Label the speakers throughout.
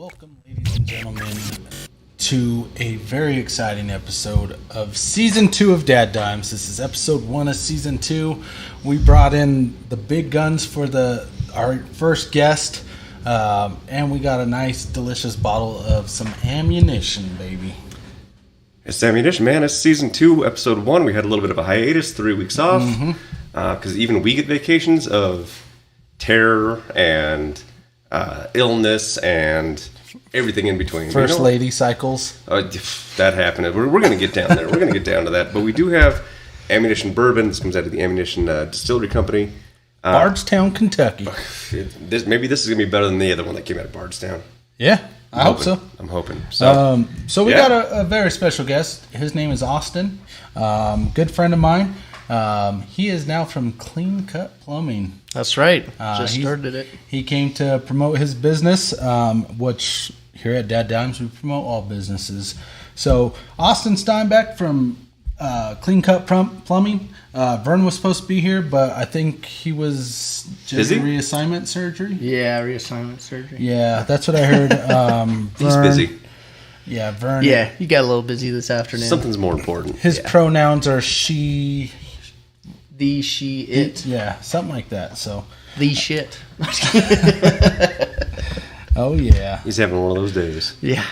Speaker 1: Welcome, ladies and gentlemen, to a very exciting episode of Season 2 of DadDimes. This is Episode 1 of Season 2. We brought in the big guns for our first guest, and we got a nice, delicious bottle of some ammunition, baby.
Speaker 2: It's ammunition, man. It's Season 2, Episode 1. We had a little bit of a hiatus, 3 weeks off, because even we get vacations of terror and illness and everything in between.
Speaker 1: First lady cycles.
Speaker 2: That happened. We're going to get down there. We're going to get down to that. But we do have ammunition bourbon. This comes out of the Ammunition Distillery Company.
Speaker 1: Bardstown, Kentucky.
Speaker 2: Maybe this is going to be better than the other one that came out of Bardstown.
Speaker 1: Yeah, I hope so.
Speaker 2: I'm hoping. So
Speaker 1: we got a very special guest. His name is Austin. Good friend of mine. He is now from Clean Cut Plumbing.
Speaker 3: That's right. Just started it.
Speaker 1: He came to promote his business, which here at DadDimes we promote all businesses. So Austin Steinbeck from Clean Cut Plumbing. Vern was supposed to be here, but I think he was just reassignment surgery.
Speaker 3: Yeah, reassignment surgery.
Speaker 1: Yeah, that's what I heard.
Speaker 2: He's busy.
Speaker 1: Yeah, Vern.
Speaker 3: Yeah, he got a little busy this afternoon.
Speaker 2: Something's more important.
Speaker 1: His pronouns are she...
Speaker 3: The, she, it.
Speaker 1: Yeah, something like that. So
Speaker 3: the shit.
Speaker 1: Oh, yeah.
Speaker 2: He's having one of those days.
Speaker 3: Yeah.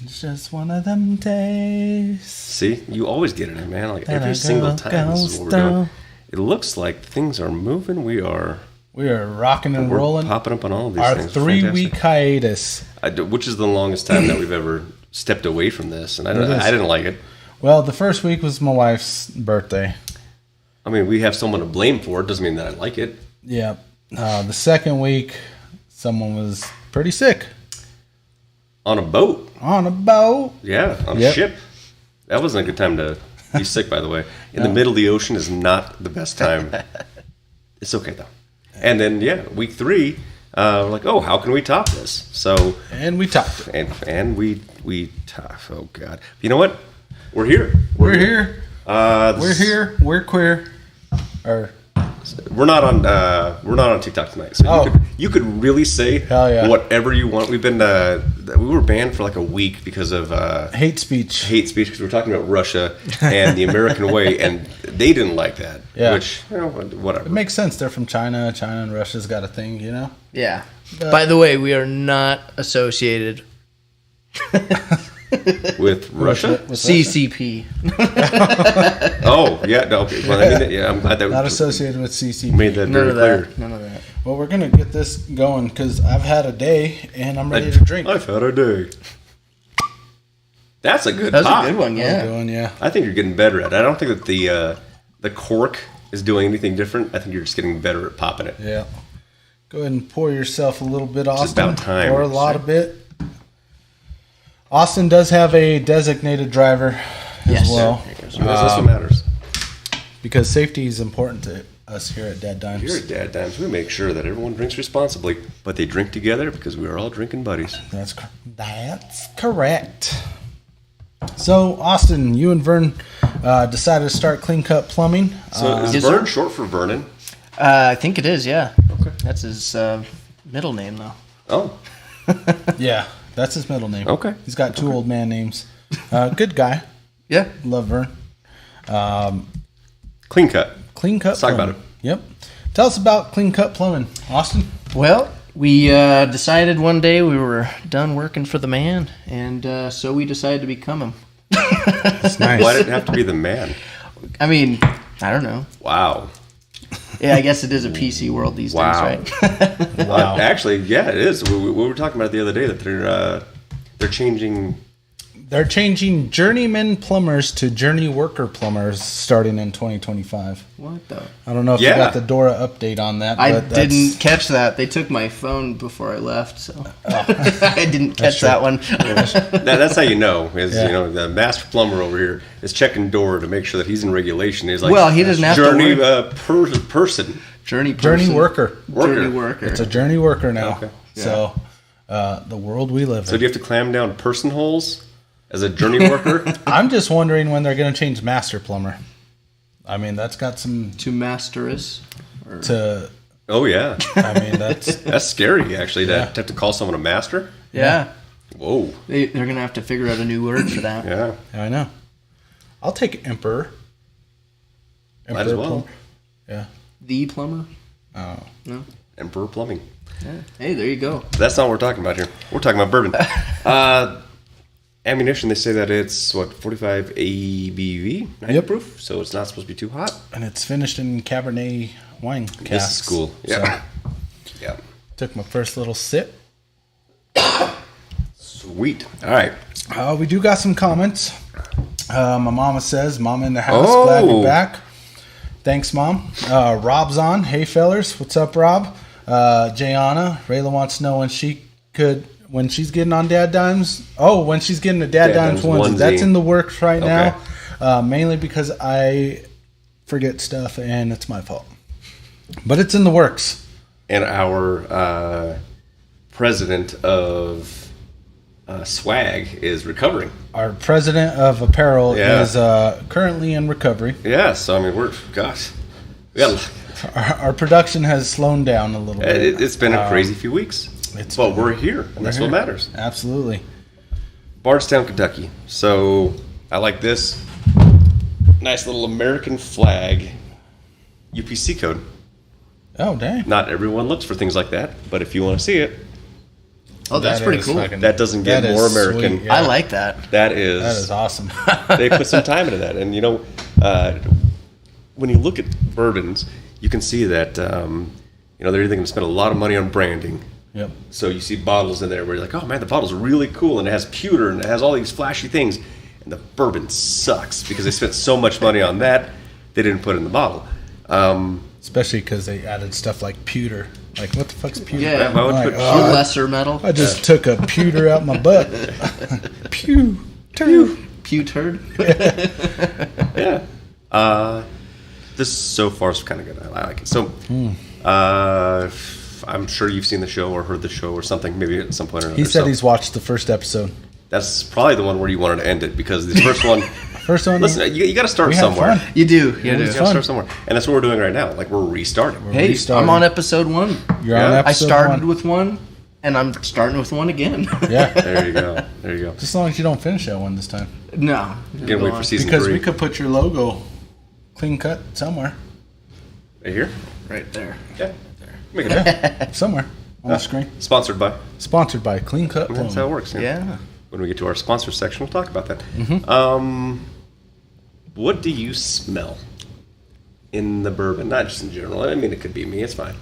Speaker 1: It's just one of them days.
Speaker 2: See, you always get it in, man. Like every single time. This is what we're doing. It looks like things are moving. We are
Speaker 1: rocking and rolling.
Speaker 2: Popping up on all of these
Speaker 1: Our
Speaker 2: things.
Speaker 1: 3-week hiatus.
Speaker 2: Which is the longest time that we've ever stepped away from this. And I didn't like it.
Speaker 1: Well, the first week was my wife's birthday.
Speaker 2: I mean, we have someone to blame for it. Doesn't mean that I like it.
Speaker 1: Yeah. The second week, someone was pretty sick.
Speaker 2: On a boat.
Speaker 1: On a boat.
Speaker 2: Yeah, on a ship. That wasn't a good time to be sick, by the way. In the middle of the ocean is not the best time. It's okay, though. And then, week 3, we're like, oh, how can we top this?
Speaker 1: And we topped it.
Speaker 2: And we top. Oh, God. You know what? We're here.
Speaker 1: We're here. We're here. We're queer.
Speaker 2: We're not on TikTok tonight, so you could really say whatever you want. We've been we were banned for like a week because of
Speaker 1: hate speech.
Speaker 2: Because we're talking about Russia and the American way, and they didn't like that.
Speaker 1: Yeah.
Speaker 2: Which whatever.
Speaker 1: It makes sense. They're from China. China and Russia's got a thing, you know.
Speaker 3: Yeah. By the way, we are not associated
Speaker 2: with Russia?
Speaker 3: With CCP.
Speaker 2: Oh, yeah. No, okay. Well, I mean, I'm glad that
Speaker 1: not associated with CCP.
Speaker 2: Made that very clear.
Speaker 3: None of that.
Speaker 1: Well, we're going to get this going because I've had a day and I'm ready to drink.
Speaker 2: I've had a day. That's a good
Speaker 3: That's
Speaker 2: pop.
Speaker 3: a good one, yeah.
Speaker 1: Good one, yeah.
Speaker 2: I think you're getting better at it. I don't think that the cork is doing anything different. I think you're just getting better at popping it.
Speaker 1: Yeah. Go ahead and pour yourself a little bit, Austin.
Speaker 2: It's about time.
Speaker 1: Or a lot of bit. Austin does have a designated driver as well.
Speaker 2: That's what matters.
Speaker 1: Because safety is important to us here at DadDimes.
Speaker 2: Here at DadDimes, we make sure that everyone drinks responsibly, but they drink together because we are all drinking buddies.
Speaker 1: That's correct. So, Austin, you and Vern decided to start Clean Cut Plumbing.
Speaker 2: So is Vern short for Vernon?
Speaker 3: I think it is, yeah.
Speaker 2: Okay.
Speaker 3: That's his middle name, though.
Speaker 2: Oh.
Speaker 1: Yeah, that's his middle name.
Speaker 2: Okay.
Speaker 1: He's got 2 old man names. Good guy.
Speaker 3: Yeah.
Speaker 1: Love Vern.
Speaker 2: Clean Cut.
Speaker 1: Clean Cut
Speaker 2: Let's talk
Speaker 1: Plumbing.
Speaker 2: about it.
Speaker 1: Yep. Tell us about Clean Cut Plumbing, Austin.
Speaker 3: Well, we decided one day we were done working for the man, and so we decided to become him.
Speaker 1: That's nice.
Speaker 2: Why did it have to be the man?
Speaker 3: I mean, I don't know.
Speaker 2: Wow.
Speaker 3: Yeah, I guess it is a PC world these days, right?
Speaker 1: Wow.
Speaker 2: Actually, yeah, it is. We were talking about it the other day that they're changing.
Speaker 1: They're changing journeyman plumbers to journey worker plumbers starting in 2025.
Speaker 3: What the?
Speaker 1: I don't know if you got the Dora update on that.
Speaker 3: I didn't catch that. They took my phone before I left, so I didn't catch that one.
Speaker 2: That's how you know. You know, the master plumber over here is checking Dora to make sure that he's in regulation. He's like,
Speaker 3: well, he doesn't have
Speaker 2: journey
Speaker 3: to
Speaker 2: person.
Speaker 3: Journey
Speaker 1: worker.
Speaker 3: Journey worker.
Speaker 1: It's a journey worker now.
Speaker 2: Okay.
Speaker 3: Yeah.
Speaker 1: So the world we live in.
Speaker 2: So do you have to clam down person holes as a journey worker?
Speaker 1: I'm just wondering when they're going to change master plumber. I mean, that's got some
Speaker 3: to masterus.
Speaker 2: Oh yeah.
Speaker 1: I mean, that's
Speaker 2: scary actually. To have to call someone a master.
Speaker 3: Yeah.
Speaker 2: Whoa.
Speaker 3: They're going to have to figure out a new word for that.
Speaker 2: Yeah.
Speaker 1: I know. I'll take Emperor.
Speaker 2: Might as well.
Speaker 1: Plumber. Yeah.
Speaker 3: The plumber?
Speaker 1: Oh.
Speaker 3: No?
Speaker 2: Emperor Plumbing.
Speaker 3: Yeah. Hey, there you go.
Speaker 2: That's not what we're talking about here. We're talking about bourbon. Ammunition, they say that it's, 45 ABV?
Speaker 1: Yep.
Speaker 2: Proof, so it's not supposed to be too hot.
Speaker 1: And it's finished in Cabernet wine casks.
Speaker 2: This is cool. Yeah.
Speaker 1: So,
Speaker 2: Yeah.
Speaker 1: took my first little sip.
Speaker 2: Sweet. All right.
Speaker 1: We do got some comments. My mama says, Mama in the house,
Speaker 2: Oh.
Speaker 1: glad you're back. Thanks, Mom. Rob's on. Hey, fellers. What's up, Rob? Jayana. Rayla wants to know when she's getting on DadDimes. Oh, when she's getting a DadDimes onesie. That's in the works right now. Mainly because I forget stuff and it's my fault. But it's in the works.
Speaker 2: And our president of swag is recovering.
Speaker 1: Our president of apparel
Speaker 2: Yeah.
Speaker 1: is currently in recovery.
Speaker 2: Yeah, so I mean, we got
Speaker 1: Our production has slowed down a little bit.
Speaker 2: it's been a crazy few weeks. But we're here, and that's what matters.
Speaker 1: Absolutely.
Speaker 2: Bardstown, Kentucky. So I like this nice little American flag UPC code.
Speaker 1: Oh, dang.
Speaker 2: Not everyone looks for things like that, but if you want to see it,
Speaker 3: Oh, that's
Speaker 1: That
Speaker 3: pretty
Speaker 1: is
Speaker 3: cool.
Speaker 1: fucking-
Speaker 2: that doesn't get
Speaker 1: that
Speaker 2: more
Speaker 1: is
Speaker 2: American.
Speaker 1: sweet, yeah.
Speaker 3: I like that.
Speaker 2: That is
Speaker 1: That is awesome.
Speaker 2: they put some time into that. And, when you look at bourbons, you can see that, they're either going to spend a lot of money on branding.
Speaker 1: Yep.
Speaker 2: So you see bottles in there where you're like, oh, man, the bottle's really cool, and it has pewter, and it has all these flashy things. And the bourbon sucks because they spent so much money on that, they didn't put it in the bottle.
Speaker 1: Especially because they added stuff like pewter. Like, what the fuck's pewter?
Speaker 3: Yeah.
Speaker 2: Why would
Speaker 1: Like,
Speaker 2: you put
Speaker 1: oh,
Speaker 3: Lesser metal.
Speaker 1: I just took a pewter out my butt. Pewter.
Speaker 3: Pew turd.
Speaker 2: Yeah. This so far is kind of good. I like it. So, I'm sure you've seen the show or heard the show or something, maybe at some point or another.
Speaker 1: He said
Speaker 2: So
Speaker 1: he's watched the first episode.
Speaker 2: that's probably the one where you wanted to end it because the first one.
Speaker 1: First one.
Speaker 2: Listen, you got to start
Speaker 1: we had
Speaker 2: somewhere.
Speaker 1: fun.
Speaker 3: You do. You
Speaker 1: was
Speaker 3: do.
Speaker 2: You got to
Speaker 1: fun.
Speaker 2: start somewhere, and that's what we're doing right now. Like we're restarting.
Speaker 3: Hey,
Speaker 1: restarting.
Speaker 3: I'm on episode 1.
Speaker 1: You're
Speaker 2: Yeah.
Speaker 1: on
Speaker 2: I
Speaker 3: I
Speaker 1: episode
Speaker 3: started
Speaker 1: one.
Speaker 3: with 1, and I'm starting with 1 again.
Speaker 1: Yeah.
Speaker 2: There you go. There you go.
Speaker 1: Just as long as you don't finish that one this time.
Speaker 3: No.
Speaker 2: Can't wait for season
Speaker 1: Because
Speaker 2: 3.
Speaker 1: we could put your logo clean cut somewhere.
Speaker 2: Right here.
Speaker 3: Right there.
Speaker 2: Yeah. Make it happen.
Speaker 1: Somewhere on the screen.
Speaker 2: Sponsored by.
Speaker 1: Sponsored by Clean Cut
Speaker 2: That's how it
Speaker 1: Plumbing.
Speaker 2: works.
Speaker 3: Yeah.
Speaker 2: When we get to our sponsor section, we'll talk about that. What do you smell in the bourbon? Not just in general. I mean, it could be me. It's fine.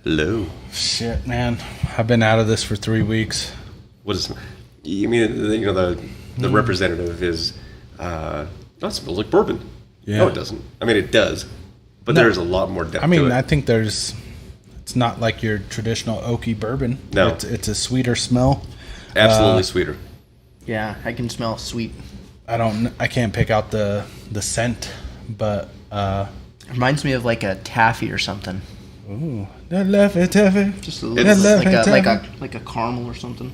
Speaker 2: Hello.
Speaker 1: Shit, man. I've been out of this for 3 weeks.
Speaker 2: What is? You mean the representative is? No, it smells like bourbon.
Speaker 1: Yeah.
Speaker 2: No, it doesn't. I mean, it does, but
Speaker 1: No.
Speaker 2: there's a lot more depth.
Speaker 1: I mean,
Speaker 2: to it.
Speaker 1: I think it's not like your traditional oaky bourbon.
Speaker 2: No.
Speaker 1: It's a sweeter smell.
Speaker 2: Absolutely sweeter.
Speaker 3: Yeah, I can smell sweet.
Speaker 1: I can't pick out the scent, but
Speaker 3: Reminds me of like a taffy or something.
Speaker 1: ooh, that Laffy Taffy.
Speaker 3: Just
Speaker 2: It's-
Speaker 3: like a caramel or something.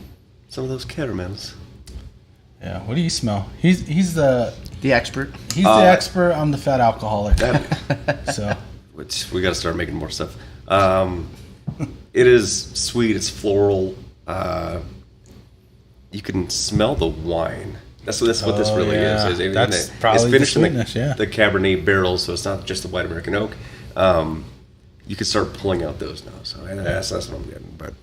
Speaker 2: Some of those caramels.
Speaker 1: Yeah, what do you smell? He's the
Speaker 3: The expert.
Speaker 1: expert. I'm the fat alcoholic. So
Speaker 2: Which we got to start making more stuff. It is sweet. It's floral. You can smell the wine. That's what this
Speaker 1: Oh,
Speaker 2: really
Speaker 1: yeah.
Speaker 2: is.
Speaker 1: That's
Speaker 2: it's
Speaker 1: probably the
Speaker 2: finished in
Speaker 1: sweetness, yeah.
Speaker 2: the Cabernet barrels, so it's not just the white American oak. You can start pulling out those now. So that's what I'm getting. But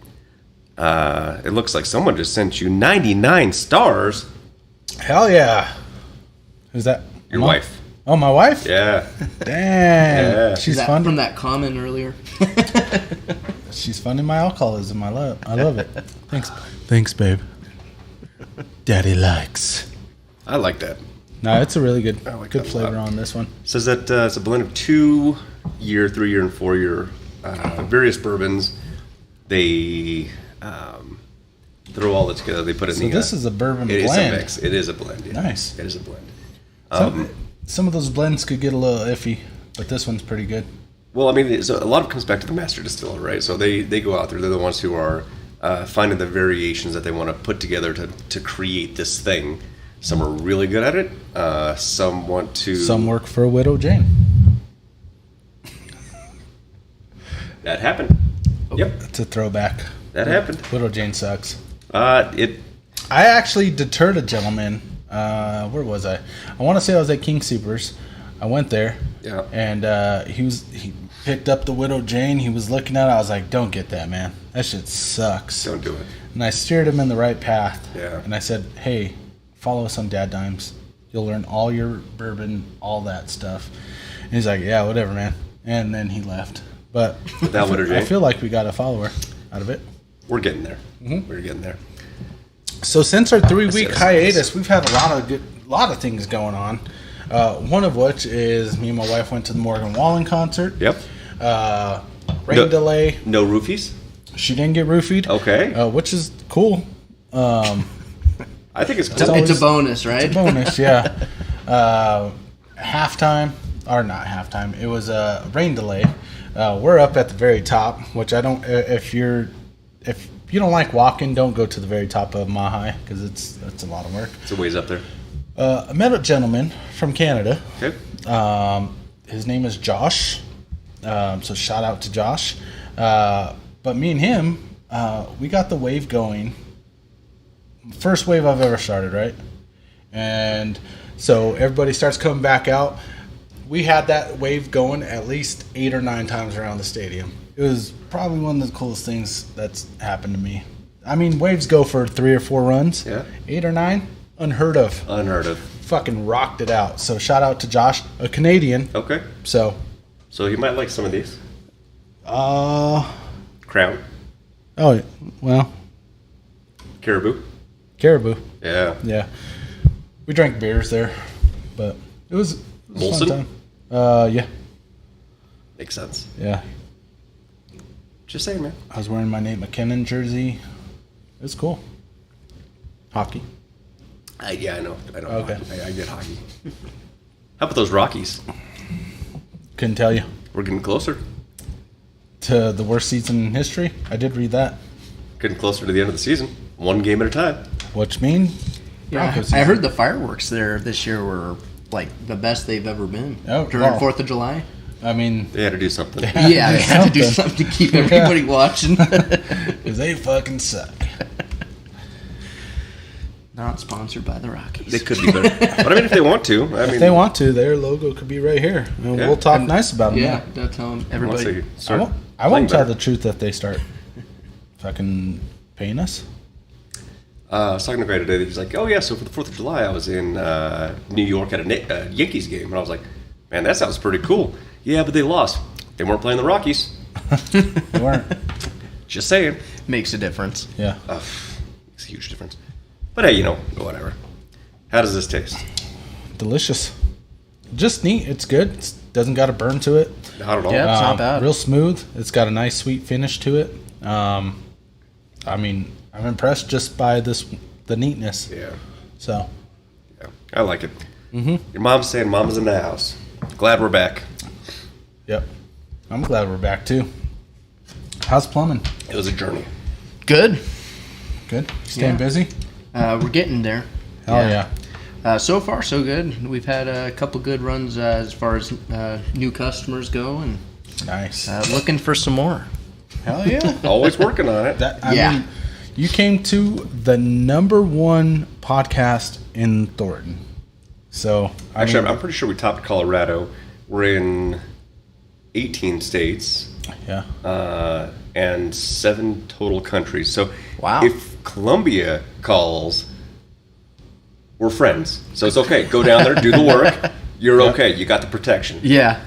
Speaker 2: it looks like someone just sent you 99 stars.
Speaker 1: hell yeah. Who's that?
Speaker 2: Your
Speaker 1: Mom?
Speaker 2: wife.
Speaker 1: Oh, my wife?
Speaker 2: Yeah.
Speaker 1: Damn.
Speaker 2: Yeah.
Speaker 1: She's
Speaker 3: Is that
Speaker 1: funding.
Speaker 3: from that comment earlier?
Speaker 1: She's funding my alcoholism. I love it. Thanks, babe. Daddy likes.
Speaker 2: I like that.
Speaker 1: No, it's a really good
Speaker 2: like
Speaker 1: good
Speaker 2: that a
Speaker 1: flavor
Speaker 2: lot.
Speaker 1: on this one.
Speaker 2: Says that it's a blend of 2-year, 3-year, and 4-year various bourbons. They throw all that together. They put it
Speaker 1: So
Speaker 2: in the.
Speaker 1: this is a bourbon
Speaker 2: It is
Speaker 1: blend.
Speaker 2: a mix. It is a blend. Yeah.
Speaker 1: Nice.
Speaker 2: It is a blend.
Speaker 1: Some of those blends could get a little iffy, but this one's pretty good.
Speaker 2: Well, I mean, so a lot of it comes back to the master distiller, right? So they go out there. They're the ones who are finding the variations that they want to put together to create this thing. Some are really good at it. Some want to.
Speaker 1: Some work for a widow Jane.
Speaker 2: That happened. Yep,
Speaker 1: It's a throwback.
Speaker 2: that happened.
Speaker 1: Widow Jane sucks.
Speaker 2: I
Speaker 1: actually deterred a gentleman. Where was I? I want to say I was at King Supers. I went there.
Speaker 2: Yeah.
Speaker 1: And he picked up the Widow Jane. He was looking at it. I was like, don't get that, man. That shit sucks.
Speaker 2: don't do it.
Speaker 1: And I steered him in the right path.
Speaker 2: Yeah.
Speaker 1: And I said, hey, follow us on DadDimes. You'll learn all your bourbon, all that stuff. And he's like, yeah, whatever, man. And then he left. But
Speaker 2: That Widow Jane.
Speaker 1: I feel like we got a follower out of it.
Speaker 2: We're getting there.
Speaker 1: Mm-hmm.
Speaker 2: We're getting there.
Speaker 1: So since our 3-week
Speaker 2: Yes.
Speaker 1: hiatus, we've had a lot of things going on. One of which is me and my wife went to the Morgan Wallen concert.
Speaker 2: Yep.
Speaker 1: Rain delay.
Speaker 2: No roofies.
Speaker 1: She didn't get roofied.
Speaker 2: Okay.
Speaker 1: Which is cool.
Speaker 2: I think it's
Speaker 1: It's
Speaker 2: cool.
Speaker 1: always-
Speaker 3: It's a bonus, right?
Speaker 1: It's a bonus, yeah. Halftime, or not halftime, it was a rain delay. We're up at the very top, which I don't. If you don't like walking, don't go to the very top of Mahai because it's a lot of work.
Speaker 2: It's a ways up there.
Speaker 1: I met a gentleman from Canada.
Speaker 2: Okay.
Speaker 1: His name is Josh. So shout out to Josh. But me and him, we got the wave going. First wave I've ever started, right? And so everybody starts coming back out. We had that wave going at least 8 or 9 times around the stadium. It was probably one of the coolest things that's happened to me. I mean, waves go for 3 or 4 runs.
Speaker 2: Yeah.
Speaker 1: 8 or 9, unheard of.
Speaker 2: Unheard of.
Speaker 1: Fucking rocked it out. So shout out to Josh, a Canadian.
Speaker 2: Okay.
Speaker 1: So,
Speaker 2: So you might like some of these.
Speaker 1: oh,
Speaker 2: Crown.
Speaker 1: well,
Speaker 2: Caribou.
Speaker 1: Caribou.
Speaker 2: Yeah.
Speaker 1: Yeah. We drank beers there, but it was a
Speaker 2: Molson?
Speaker 1: fun time. Yeah.
Speaker 2: Makes sense.
Speaker 1: Yeah.
Speaker 2: Just saying, man.
Speaker 1: I was wearing my Nate McKinnon jersey. It was cool. Hockey.
Speaker 2: Yeah, I know.
Speaker 1: Okay.
Speaker 2: I get hockey. How about those Rockies?
Speaker 1: Couldn't tell you.
Speaker 2: We're getting closer.
Speaker 1: To the worst season in history. I did read that.
Speaker 2: Getting closer to the end of the season. One game at a time.
Speaker 1: Which mean?
Speaker 3: Yeah,
Speaker 1: Broncos
Speaker 3: I
Speaker 1: season.
Speaker 3: heard the fireworks there this year were like the best they've ever been
Speaker 1: Oh,
Speaker 3: during
Speaker 1: wow.
Speaker 3: 4th of July.
Speaker 1: I mean,
Speaker 2: They had to do something.
Speaker 3: Yeah, they had to do something to keep everybody watching.
Speaker 1: because they fucking suck.
Speaker 3: Not sponsored by the Rockies.
Speaker 2: They could be better. But I mean, if they want to. I mean,
Speaker 1: If they want to, their logo could be right here. And
Speaker 2: Yeah.
Speaker 1: we'll talk nice about them.
Speaker 3: Yeah, they'll tell them
Speaker 2: once
Speaker 3: everybody.
Speaker 2: they
Speaker 1: I
Speaker 2: start
Speaker 1: won't,
Speaker 2: playing
Speaker 1: tell
Speaker 2: better.
Speaker 1: the truth that they start fucking paying us.
Speaker 2: I was talking to a guy today. He's like, "Oh yeah, so for the 4th of July, I was in New York at a Yankees game," and I was like, "Man, that sounds pretty cool." Yeah, but they lost. They weren't playing the Rockies.
Speaker 1: They weren't.
Speaker 2: Just saying.
Speaker 3: Makes a difference.
Speaker 1: Yeah.
Speaker 2: Makes a huge difference. But hey, whatever. How does this taste?
Speaker 1: Delicious. Just neat. It's good. It doesn't got a burn to it.
Speaker 2: Not at all.
Speaker 3: Yeah. It's not bad.
Speaker 1: Real smooth. It's got a nice sweet finish to it. I mean, I'm impressed just by the neatness.
Speaker 2: Yeah.
Speaker 1: So,
Speaker 2: Yeah. I like it. Mm-hmm. Your mom's saying Mama's in the house. Glad we're back.
Speaker 1: yep. I'm glad we're back too. How's plumbing?
Speaker 2: It was a journey.
Speaker 3: Good.
Speaker 1: Good. Staying
Speaker 3: Yeah.
Speaker 1: busy?
Speaker 3: We're getting there.
Speaker 1: Hell yeah.
Speaker 3: So far, so good. We've had a couple good runs as far as new customers go, and
Speaker 1: Nice.
Speaker 3: looking for some more.
Speaker 1: Hell yeah.
Speaker 2: Always working on it.
Speaker 1: I
Speaker 3: Yeah.
Speaker 1: mean, you came to the #1 podcast in Thornton. So,
Speaker 2: Actually, I'm pretty sure we topped Colorado. We're in 18 states
Speaker 1: yeah.
Speaker 2: and 7 total countries. So
Speaker 3: Wow.
Speaker 2: if Colombia calls, we're friends. So it's okay. Go down there, do the work. You're okay. You got the protection.
Speaker 3: Yeah.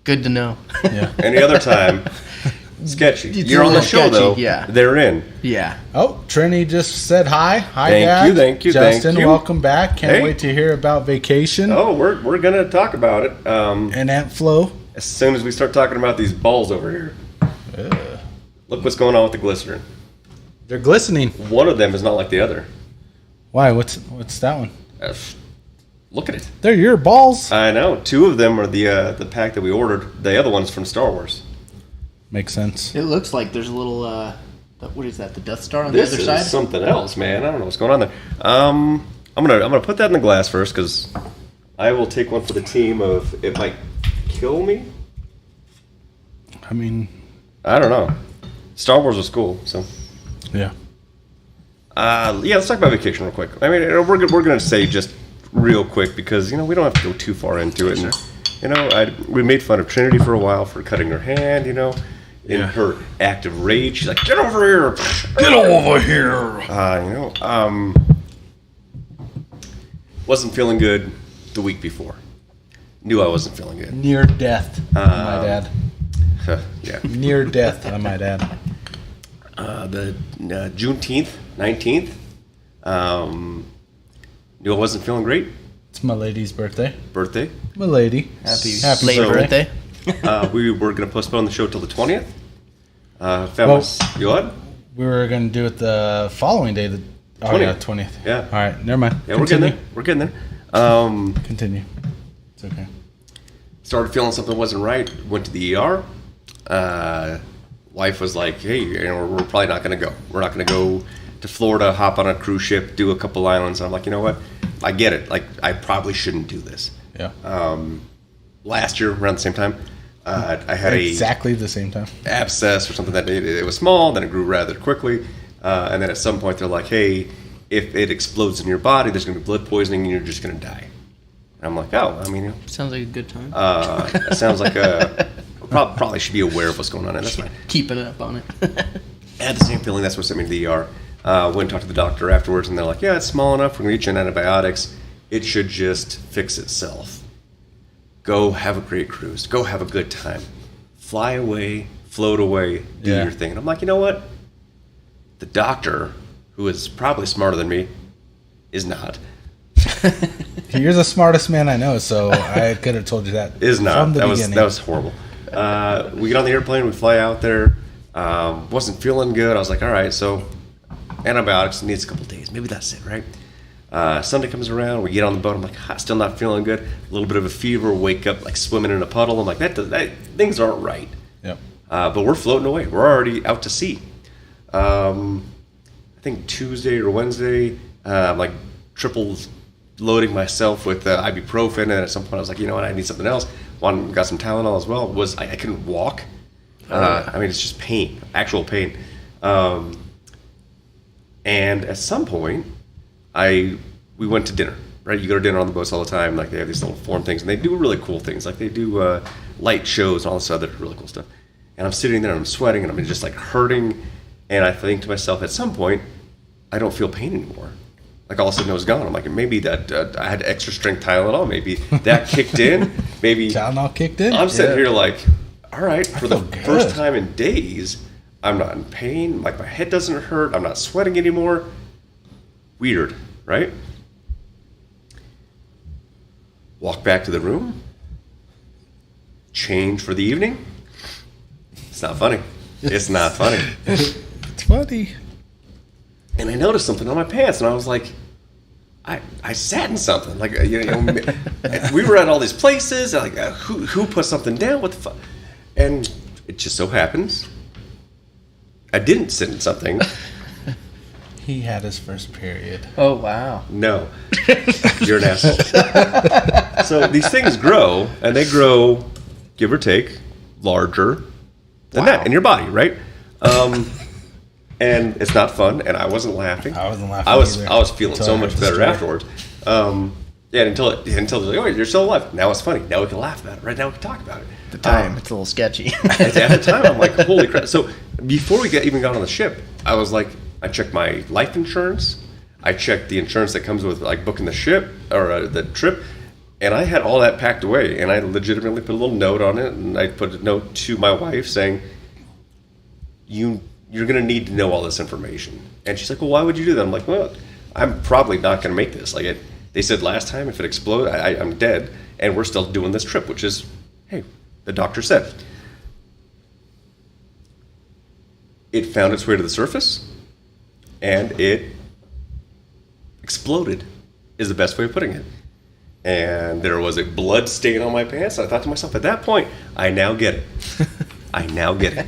Speaker 3: Good to know.
Speaker 1: Yeah.
Speaker 2: Any other time, sketchy.
Speaker 3: It's
Speaker 2: You're
Speaker 3: a
Speaker 2: on the
Speaker 3: little
Speaker 2: show,
Speaker 3: sketchy,
Speaker 2: though.
Speaker 3: yeah.
Speaker 2: They're in.
Speaker 3: Yeah.
Speaker 1: Oh, Trini just said hi. Hi,
Speaker 2: Thank
Speaker 1: Dad.
Speaker 2: you, thank you,
Speaker 1: Justin,
Speaker 2: thank you.
Speaker 1: welcome back. Can't
Speaker 2: Hey.
Speaker 1: wait to hear about vacation
Speaker 2: Oh, we're going to talk about it
Speaker 1: and Aunt Flo.
Speaker 2: as soon as we start talking about these balls over here. Look what's going on with the glycerin.
Speaker 1: They're glistening.
Speaker 2: One of them is not like the other.
Speaker 1: Why? What's that one?
Speaker 2: Uh, Look at it.
Speaker 1: They're your balls.
Speaker 2: I know. 2 of them are the pack that we ordered. The other one's from Star Wars.
Speaker 1: Makes sense.
Speaker 3: It looks like there's a little, what is that, the Death Star on
Speaker 2: This
Speaker 3: the other
Speaker 2: is
Speaker 3: side?
Speaker 2: something else, man. I don't know what's going on there. I'm gonna put that in the glass first because I will take one for the team of it might kill me.
Speaker 1: I mean,
Speaker 2: I don't know. Star Wars was cool, so.
Speaker 1: Yeah.
Speaker 2: Let's talk about vacation real quick. I mean, we're going to say just real quick because, we don't have to go too far into it. And, we made fun of Trinity for a while for cutting her hand, in her act of rage. She's like, get over here.
Speaker 1: Get over here.
Speaker 2: Wasn't feeling good the week before. Knew I wasn't feeling good.
Speaker 1: Near death, my dad.
Speaker 2: Yeah.
Speaker 1: Near death, I might add.
Speaker 2: The Juneteenth, 19th, knew I wasn't feeling great.
Speaker 1: It's my lady's birthday. My lady.
Speaker 3: Happy
Speaker 1: Happy
Speaker 3: late birthday.
Speaker 2: We were going to postpone the show till the 20th. You what?
Speaker 1: We were going to do it the following day. 20th.
Speaker 2: Yeah.
Speaker 1: All right, never mind.
Speaker 2: Yeah,
Speaker 1: Continue.
Speaker 2: we're getting there.
Speaker 1: Continue. It's okay.
Speaker 2: Started feeling something wasn't right. Went to the ER. Wife was like, hey, we're probably not going to go. We're not going to go to Florida, hop on a cruise ship, do a couple islands. And I'm like, you know what? I get it. Like, I probably shouldn't do this.
Speaker 1: Yeah.
Speaker 2: Last year, around the same time, I had
Speaker 1: exactly the same time
Speaker 2: abscess or something that it was small, then it grew rather quickly. And then at some point, they're like, hey, if it explodes in your body, there's going to be blood poisoning and you're just going to die. And I'm like, oh, I mean,
Speaker 3: sounds like a good time.
Speaker 2: That sounds like probably should be aware of what's going on, and that's fine.
Speaker 3: Keeping up on it.
Speaker 2: I had the same feeling. That's what sent me to the ER. Went and talked to the doctor afterwards, and they're like, yeah, it's small enough. We're going to get you on antibiotics. It should just fix itself. Go have a great cruise. Go have a good time. Fly away, float away, do your thing. And I'm like, you know what? The doctor, who is probably smarter than me, is not.
Speaker 1: You're the smartest man I know, so I could have told you that.
Speaker 2: Is not.
Speaker 1: From the beginning.
Speaker 2: That was horrible. We get on the airplane, we fly out there. Wasn't feeling good. I was like, all right, so antibiotics needs a couple days. Maybe that's it, right? Sunday comes around, we get on the boat. I'm like, still not feeling good. A little bit of a fever. Wake up like swimming in a puddle. I'm like, that things aren't right.
Speaker 1: Yep.
Speaker 2: But we're floating away. We're already out to sea. I think Tuesday or Wednesday, I'm like triple loading myself with ibuprofen, and at some point I was like, you know what, I need something else. Got some Tylenol as well. I couldn't walk. I mean, it's just pain, actual pain. And at some point, we went to dinner. Right, you go to dinner on the boats all the time. Like they have these little foreign things, and they do really cool things. Like they do light shows and all this other really cool stuff. And I'm sitting there, and I'm sweating, and I'm just like hurting. And I think to myself, at some point, I don't feel pain anymore. Like all of a sudden it was gone. I'm like, maybe that I had extra strength Tylenol. Maybe that kicked in. Maybe
Speaker 1: Tylenol kicked in.
Speaker 2: I'm sitting here like, all right, for the first time in days, I'm not in pain. Like my head doesn't hurt. I'm not sweating anymore. Weird, right? Walk back to the room. Change for the evening. It's not funny. It's not funny.
Speaker 1: It's funny.
Speaker 2: And I noticed something on my pants, and I was like, I sat in something. Like, we were at all these places. Like, who put something down? What the fuck? And it just so happens, I didn't sit in something.
Speaker 1: He had his first period.
Speaker 3: Oh, wow.
Speaker 2: No. You're an asshole. So these things grow, and they grow, give or take, larger than that in your body, right? And it's not fun, and I wasn't laughing.
Speaker 1: I wasn't laughing.
Speaker 2: I was feeling so much better afterwards. Until they're like, oh, you're still alive. Now it's funny. Now we can laugh about it. Right now we can talk about it.
Speaker 3: At the time, it's a little sketchy.
Speaker 2: At the time, I'm like, holy crap. So before we even got on the ship, I was like, I checked my life insurance. I checked the insurance that comes with like booking the ship or the trip. And I had all that packed away. And I legitimately put a little note on it. And I put a note to my wife saying, you're going to need to know all this information. And she's like, well, why would you do that? I'm like, well, I'm probably not going to make this. Like they said last time, if it explodes, I'm dead. And we're still doing this trip, which is, hey, the doctor said. It found its way to the surface, and it exploded, is the best way of putting it. And there was a blood stain on my pants. I thought to myself, at that point, I now get it. I now get it.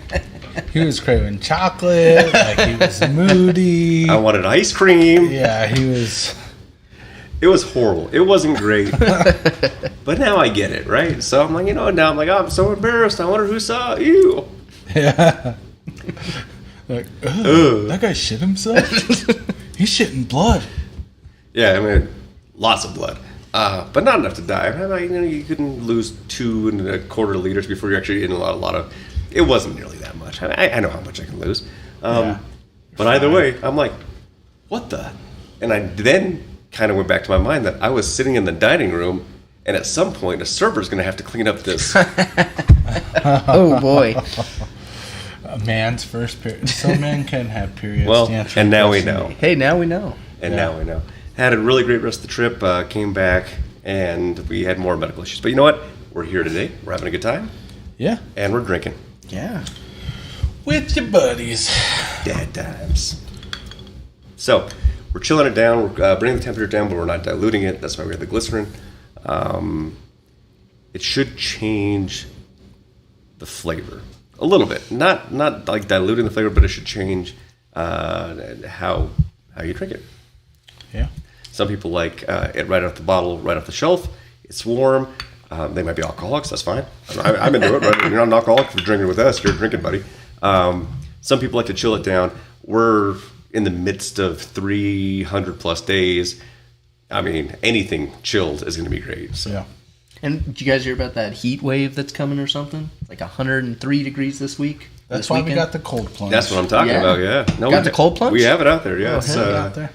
Speaker 1: He was craving chocolate. Like he was moody.
Speaker 2: I wanted ice cream.
Speaker 1: Yeah, he was.
Speaker 2: It was horrible. It wasn't great. But now I get it, right? So I'm like, now I'm like, oh, I'm so embarrassed. I wonder who saw you.
Speaker 1: Yeah. Like, ugh, that guy shit himself? He's shitting blood.
Speaker 2: Yeah, I mean, lots of blood. But not enough to die. You couldn't lose 2.25 liters before you're actually in a lot of... It wasn't nearly that much. I know how much I can lose. But either way, I'm like, what the? And I then kind of went back to my mind that I was sitting in the dining room, and at some point, a server's going to have to clean up this.
Speaker 3: Oh, boy.
Speaker 1: A man's first period. Some men can have periods.
Speaker 2: Well, and now we know.
Speaker 3: Hey, now we know.
Speaker 2: And now we know. Had a really great rest of the trip. Came back, and we had more medical issues. But you know what? We're here today. We're having a good time.
Speaker 1: Yeah.
Speaker 2: And we're drinking.
Speaker 3: Yeah.
Speaker 1: With your buddies.
Speaker 2: DadDimes. So, we're chilling it down. We're bringing the temperature down, but we're not diluting it. That's why we have the glycerin. It should change the flavor a little bit. Not like diluting the flavor, but it should change how you drink it.
Speaker 1: Yeah.
Speaker 2: Some people like it right off the bottle, right off the shelf. It's warm. They might be alcoholics. That's fine. I'm into it. Right? You're not an alcoholic if you're drinking with us. You're a drinking buddy. Some people like to chill it down. We're in the midst of 300 plus days. I mean, anything chilled is going to be great. So.
Speaker 1: Yeah.
Speaker 3: And did you guys hear about that heat wave that's coming or something? Like 103 degrees this week.
Speaker 1: That's why we got the cold plunge.
Speaker 2: That's what I'm talking about. Yeah. No,
Speaker 3: got the cold plunge?
Speaker 2: We have it out there. Yeah. It's
Speaker 1: out there.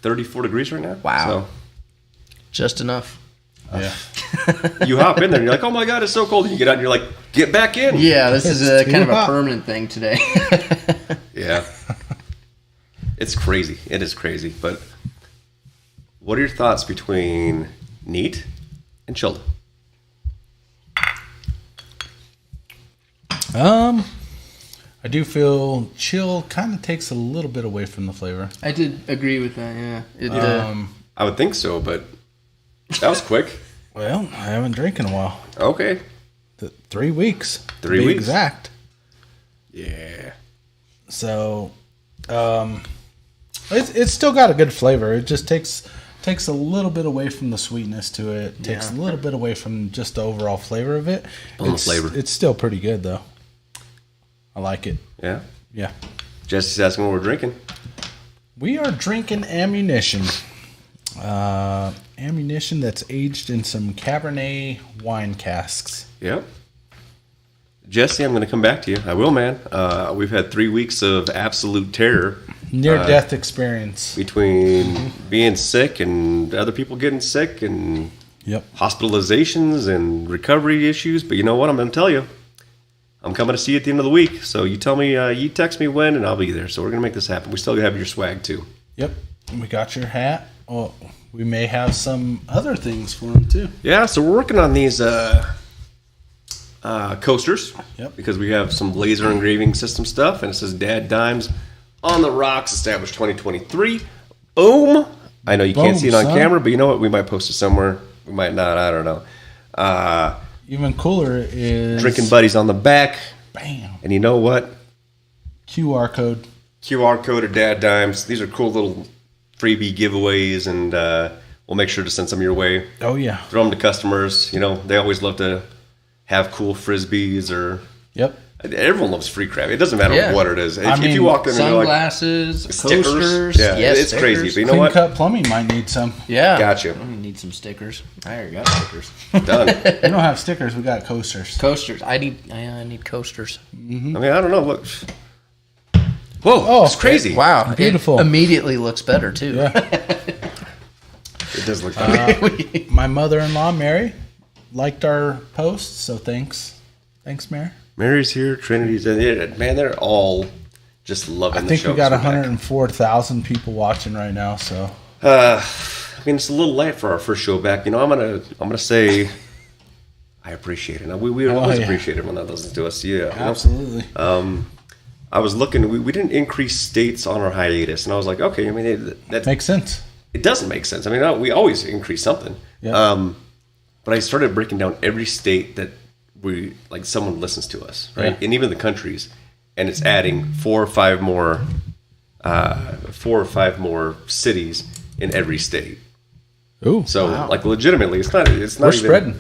Speaker 2: 34 degrees right now.
Speaker 3: Wow.
Speaker 2: So.
Speaker 3: Just enough.
Speaker 1: Yeah.
Speaker 2: You hop in there and you're like, oh my God, it's so cold. And you get out and you're like, get back in.
Speaker 3: Yeah, this is a
Speaker 1: too
Speaker 3: kind of a
Speaker 1: hot.
Speaker 3: permanent thing today.
Speaker 2: Yeah. It's crazy. It is crazy. But what are your thoughts between neat and chilled?
Speaker 1: I do feel chill kind of takes a little bit away from the flavor.
Speaker 3: I did agree with that, yeah. It,
Speaker 2: I would think so, but that was quick.
Speaker 1: Well, I haven't drank in a while.
Speaker 2: Okay.
Speaker 1: 3 weeks.
Speaker 2: 3
Speaker 1: to be
Speaker 2: weeks.
Speaker 1: exact.
Speaker 2: Yeah.
Speaker 1: So, it's still got a good flavor. It just takes a little bit away from the sweetness to it. Takes a little bit away from just the overall flavor of it.
Speaker 2: Flavor.
Speaker 1: It's still pretty good though. I like it.
Speaker 2: Yeah.
Speaker 1: Yeah.
Speaker 2: Jesse's asking what we're drinking.
Speaker 1: We are drinking ammunition. Ammunition that's aged in some Cabernet wine casks.
Speaker 2: Yep. Jesse, I'm going to come back to you. I will, man. We've had 3 weeks of absolute terror.
Speaker 1: Near-death experience.
Speaker 2: Between being sick and other people getting sick and hospitalizations and recovery issues. But you know what? I'm going to tell you. I'm coming to see you at the end of the week. So you tell me, you text me when, and I'll be there. So we're going to make this happen. We still have your swag, too.
Speaker 1: Yep. We got your hat. Oh, we may have some other things for them, too.
Speaker 2: Yeah, so we're working on these coasters.
Speaker 1: Yep.
Speaker 2: Because we have some laser engraving system stuff, and it says DadDimes on the Rocks, established 2023. Boom! I know you can't see it on camera, but you know what? We might post it somewhere. We might not. I don't know.
Speaker 1: Even cooler is...
Speaker 2: Drinking Buddies on the back.
Speaker 1: Bam.
Speaker 2: And you know what?
Speaker 1: QR code.
Speaker 2: QR code of DadDimes. These are cool little freebie giveaways, and we'll make sure to send some your way.
Speaker 1: Oh, yeah.
Speaker 2: Throw them to customers. You know, they always love to have cool Frisbees or...
Speaker 1: Yep.
Speaker 2: Everyone loves free crap. It doesn't matter what it is. If you walk in and you're like...
Speaker 3: Sunglasses,
Speaker 2: stickers.
Speaker 3: coasters.
Speaker 2: Yeah,
Speaker 3: yes,
Speaker 2: it's
Speaker 3: stickers.
Speaker 2: crazy. But you know
Speaker 1: Clean
Speaker 2: what?
Speaker 1: Cut Plumbing might need some.
Speaker 3: Yeah.
Speaker 2: Gotcha.
Speaker 3: We need some stickers. I already got stickers.
Speaker 2: Done.
Speaker 1: We don't have stickers. We got coasters.
Speaker 3: Coasters. I need coasters.
Speaker 2: I mean, I don't know. Look. Whoa, it's crazy.
Speaker 3: Wow.
Speaker 1: Beautiful.
Speaker 3: It immediately looks better, too.
Speaker 1: Yeah.
Speaker 2: It does look better.
Speaker 1: My mother-in-law, Mary, liked our post, so thanks. Thanks, Mary.
Speaker 2: Mary's here. Trinity's in it. Man, they're all just loving the show.
Speaker 1: I think we got 104,000 people watching right now, so.
Speaker 2: I mean, it's a little late for our first show back. You know, I'm gonna say I appreciate it. Now, we always appreciate it when that listens to us. Yeah,
Speaker 1: absolutely.
Speaker 2: I was looking. We didn't increase states on our hiatus, and I was like, okay. I mean, that
Speaker 1: makes sense.
Speaker 2: It doesn't make sense. I mean, we always increase something.
Speaker 1: Yeah.
Speaker 2: But I started breaking down every state that someone listens to us, right?
Speaker 1: Yeah.
Speaker 2: And even the countries, and it's adding 4 or 5 more cities in every state.
Speaker 1: Ooh.
Speaker 2: So, legitimately, it's not
Speaker 1: We're
Speaker 2: even,
Speaker 1: spreading.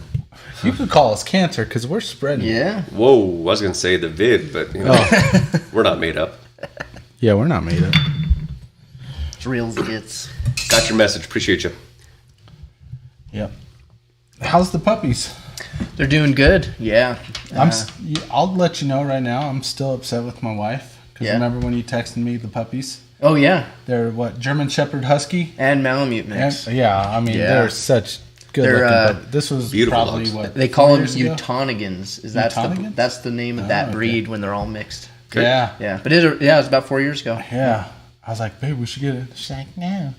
Speaker 1: You could call us cancer because we're spreading.
Speaker 3: Yeah.
Speaker 2: Whoa, I was going to say the vid, but we're not made up.
Speaker 1: Yeah, we're not made up.
Speaker 3: It's real as it gets.
Speaker 2: Got your message. Appreciate you.
Speaker 1: Yep. How's the puppies?
Speaker 3: They're doing good. Yeah.
Speaker 1: I'll let you know right now. I'm still upset with my wife. Because remember when you texted me the puppies?
Speaker 3: Oh, yeah.
Speaker 1: They're what? German Shepherd Husky?
Speaker 3: And Malamute mix.
Speaker 1: They're such good looking puppies. This was
Speaker 2: beautiful
Speaker 1: probably
Speaker 2: dogs.
Speaker 1: what?
Speaker 3: They call them
Speaker 1: 4 years ago?
Speaker 3: Eutonigans.
Speaker 1: Eutonigans?
Speaker 3: That's the name of that breed when they're all mixed.
Speaker 2: Okay.
Speaker 1: Yeah.
Speaker 3: Yeah. But it was about 4 years ago.
Speaker 1: Yeah. I was like, babe, we should get it. She's like, no.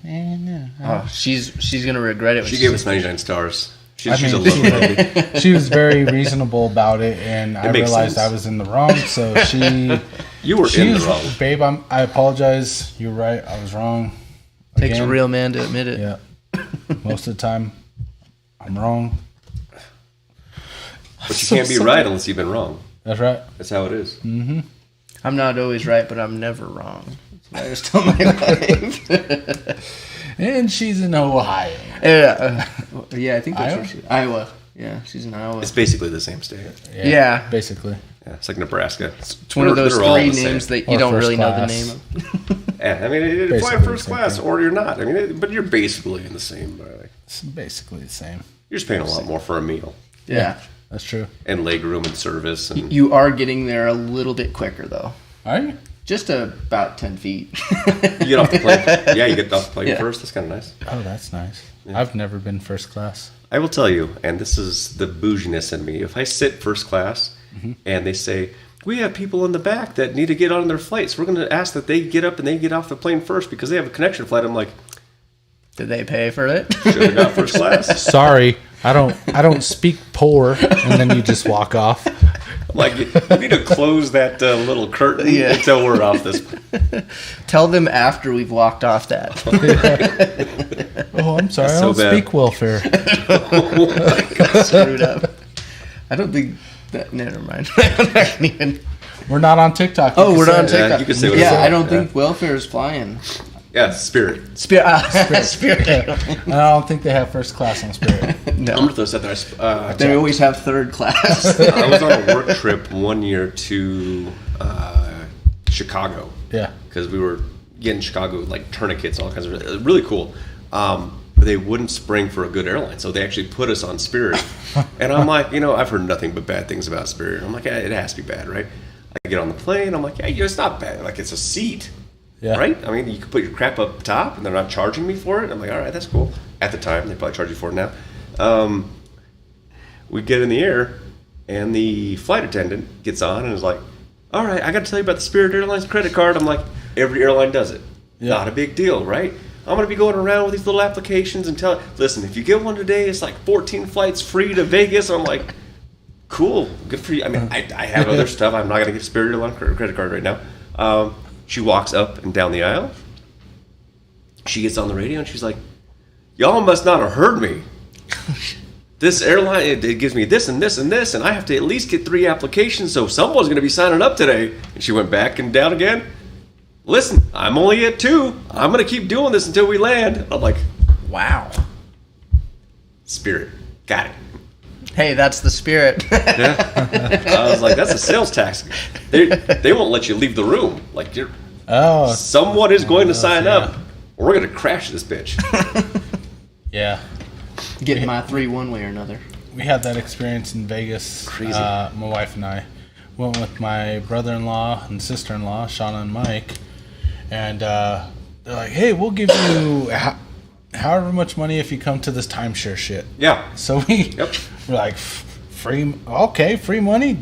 Speaker 3: Oh, she's gonna regret it. When
Speaker 2: She gave us 99 stars. She's a little baby.
Speaker 1: She was very reasonable about it, and I realized
Speaker 2: sense.
Speaker 1: I was in the wrong. So
Speaker 2: You were in the wrong.
Speaker 1: Babe, I apologize. You're right. I was wrong.
Speaker 3: Takes a real man to admit it.
Speaker 1: Yeah. Most of the time, I'm wrong.
Speaker 2: But you can't be right unless you've been wrong.
Speaker 1: That's right.
Speaker 2: That's how it is.
Speaker 1: Mm-hmm.
Speaker 3: I'm not always right, but I'm never wrong. That's what I just tell my wife.
Speaker 1: And she's in Ohio.
Speaker 3: Yeah, I think that's
Speaker 1: Iowa?
Speaker 3: where Iowa. Yeah, she's in Iowa.
Speaker 2: It's basically the same state.
Speaker 3: Yeah.
Speaker 1: Basically.
Speaker 2: Yeah, it's like Nebraska.
Speaker 3: It's one of those
Speaker 2: They're all
Speaker 3: three
Speaker 2: the same.
Speaker 3: names that
Speaker 1: Or
Speaker 3: you don't
Speaker 1: first
Speaker 3: really know the
Speaker 1: class.
Speaker 3: name of.
Speaker 2: Yeah, I mean, you fly
Speaker 1: Basically
Speaker 2: first
Speaker 1: the same
Speaker 2: class
Speaker 1: thing.
Speaker 2: or you're not. I mean, but you're basically in the same.
Speaker 1: It's basically the same.
Speaker 2: You're just paying a lot more for a meal
Speaker 3: Yeah.
Speaker 1: That's true.
Speaker 2: and leg room and service. And
Speaker 3: You are getting there a little bit quicker, though.
Speaker 1: Are you?
Speaker 3: Just about 10 feet.
Speaker 2: you get off the plane. Yeah, you get off the plane
Speaker 3: Yeah.
Speaker 2: first. That's kind of nice.
Speaker 1: Oh, that's nice. I've never been first class.
Speaker 2: I will tell you, and this is the bouginess in me. If I sit first class and they say, we have people in the back that need to get on their flights, we're going to ask that they get up and they get off the plane first because they have a connection flight. I'm like,
Speaker 3: Did they pay for it?
Speaker 2: should have got first class.
Speaker 1: Sorry, I don't speak poor, and then you just walk off.
Speaker 2: I'm like, you need to close that little curtain until we're off this.
Speaker 3: Tell them after we've walked off that.
Speaker 1: Oh, I'm sorry, I
Speaker 2: so
Speaker 1: don't
Speaker 2: bad.
Speaker 1: speak welfare.
Speaker 3: Screwed up. I don't think that. Never mind. I can't even.
Speaker 1: We're not on TikTok.
Speaker 3: Oh,
Speaker 1: You
Speaker 3: we're
Speaker 1: can
Speaker 3: not on
Speaker 1: say it.
Speaker 3: TikTok.
Speaker 2: you can say whatever you
Speaker 3: Yeah, I
Speaker 2: want.
Speaker 3: don't
Speaker 2: Yeah.
Speaker 3: think welfare is flying.
Speaker 2: Yeah, Spirit.
Speaker 3: Spirit.
Speaker 1: Yeah. And I don't think they have first class on Spirit.
Speaker 2: I'm
Speaker 3: No.
Speaker 2: going to throw this out there.
Speaker 3: They always have third class.
Speaker 2: I was on a work trip one year to Chicago
Speaker 1: Yeah.
Speaker 2: because we were getting Chicago like tourniquets, all kinds of really cool. But they wouldn't spring for a good airline, so they actually put us on Spirit. And I'm like, I've heard nothing but bad things about Spirit. I'm like, it has to be bad, right? I get on the plane. I'm like, yeah, it's not bad. Like it's a seat.
Speaker 1: Yeah.
Speaker 2: Right? I mean, you can put your crap up top, and they're not charging me for it. I'm like, all right, that's cool. At the time, they probably charge you for it now. We get in the air, and the flight attendant gets on and is like, all right, I got to tell you about the Spirit Airlines credit card. I'm like, every airline does it.
Speaker 1: Yeah.
Speaker 2: Not a big deal, right? I'm going to be going around with these little applications and listen, if you get one today, it's like 14 flights free to Vegas. I'm like, cool, good for you. I mean, I have other stuff. I'm not going to get Spirit Airlines credit card right now. She walks up and down the aisle. She gets on the radio and she's like, y'all must not have heard me. This airline, it gives me this and this and this, and I have to at least get 3 applications, so someone's going to be signing up today. And she went back and down again. Listen, I'm only at 2. I'm going to keep doing this until we land. I'm like,
Speaker 3: Wow.
Speaker 2: Spirit. Got it.
Speaker 3: Hey, that's the Spirit.
Speaker 2: Yeah. I was like, that's a sales tax. They won't let you leave the room. Like, someone is going to sign up, or we're going to crash this bitch.
Speaker 1: Yeah.
Speaker 3: Getting my 3 one way or another.
Speaker 1: We had that experience in Vegas.
Speaker 2: Crazy.
Speaker 1: My wife and I went with my brother-in-law and sister-in-law, Shauna and Mike, and they're like, "Hey, we'll give you however much money if you come to this timeshare shit."
Speaker 2: Yeah.
Speaker 1: So we're like, free money,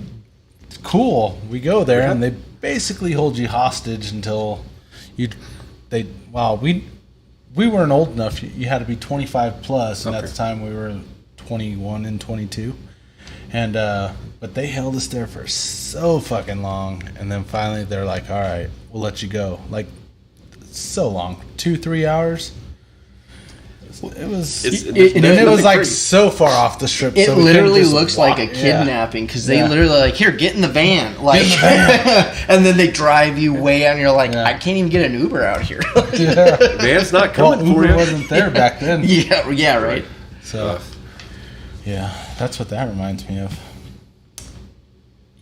Speaker 1: cool. We go there and they basically hold you hostage until we weren't old enough. You had to be 25 plus, and at the time we were 21 and 22. And but they held us there for so fucking long, and then finally they're like, "All right, we'll let you go." Like so long, 2-3 hours. It was, it was like so far off the strip.
Speaker 3: It
Speaker 1: so we
Speaker 3: literally
Speaker 1: couldn't just
Speaker 3: looks
Speaker 1: walk.
Speaker 3: like a kidnapping because they
Speaker 1: Yeah.
Speaker 3: literally like, here, get in the van, like, and then they drive you way out, and you're like, I can't even get an Uber out here.
Speaker 1: Yeah.
Speaker 2: Van's not
Speaker 1: Well,
Speaker 2: coming for
Speaker 1: Uber
Speaker 2: you.
Speaker 1: wasn't there back then.
Speaker 3: yeah, right.
Speaker 1: So, yeah. That's what that reminds me of.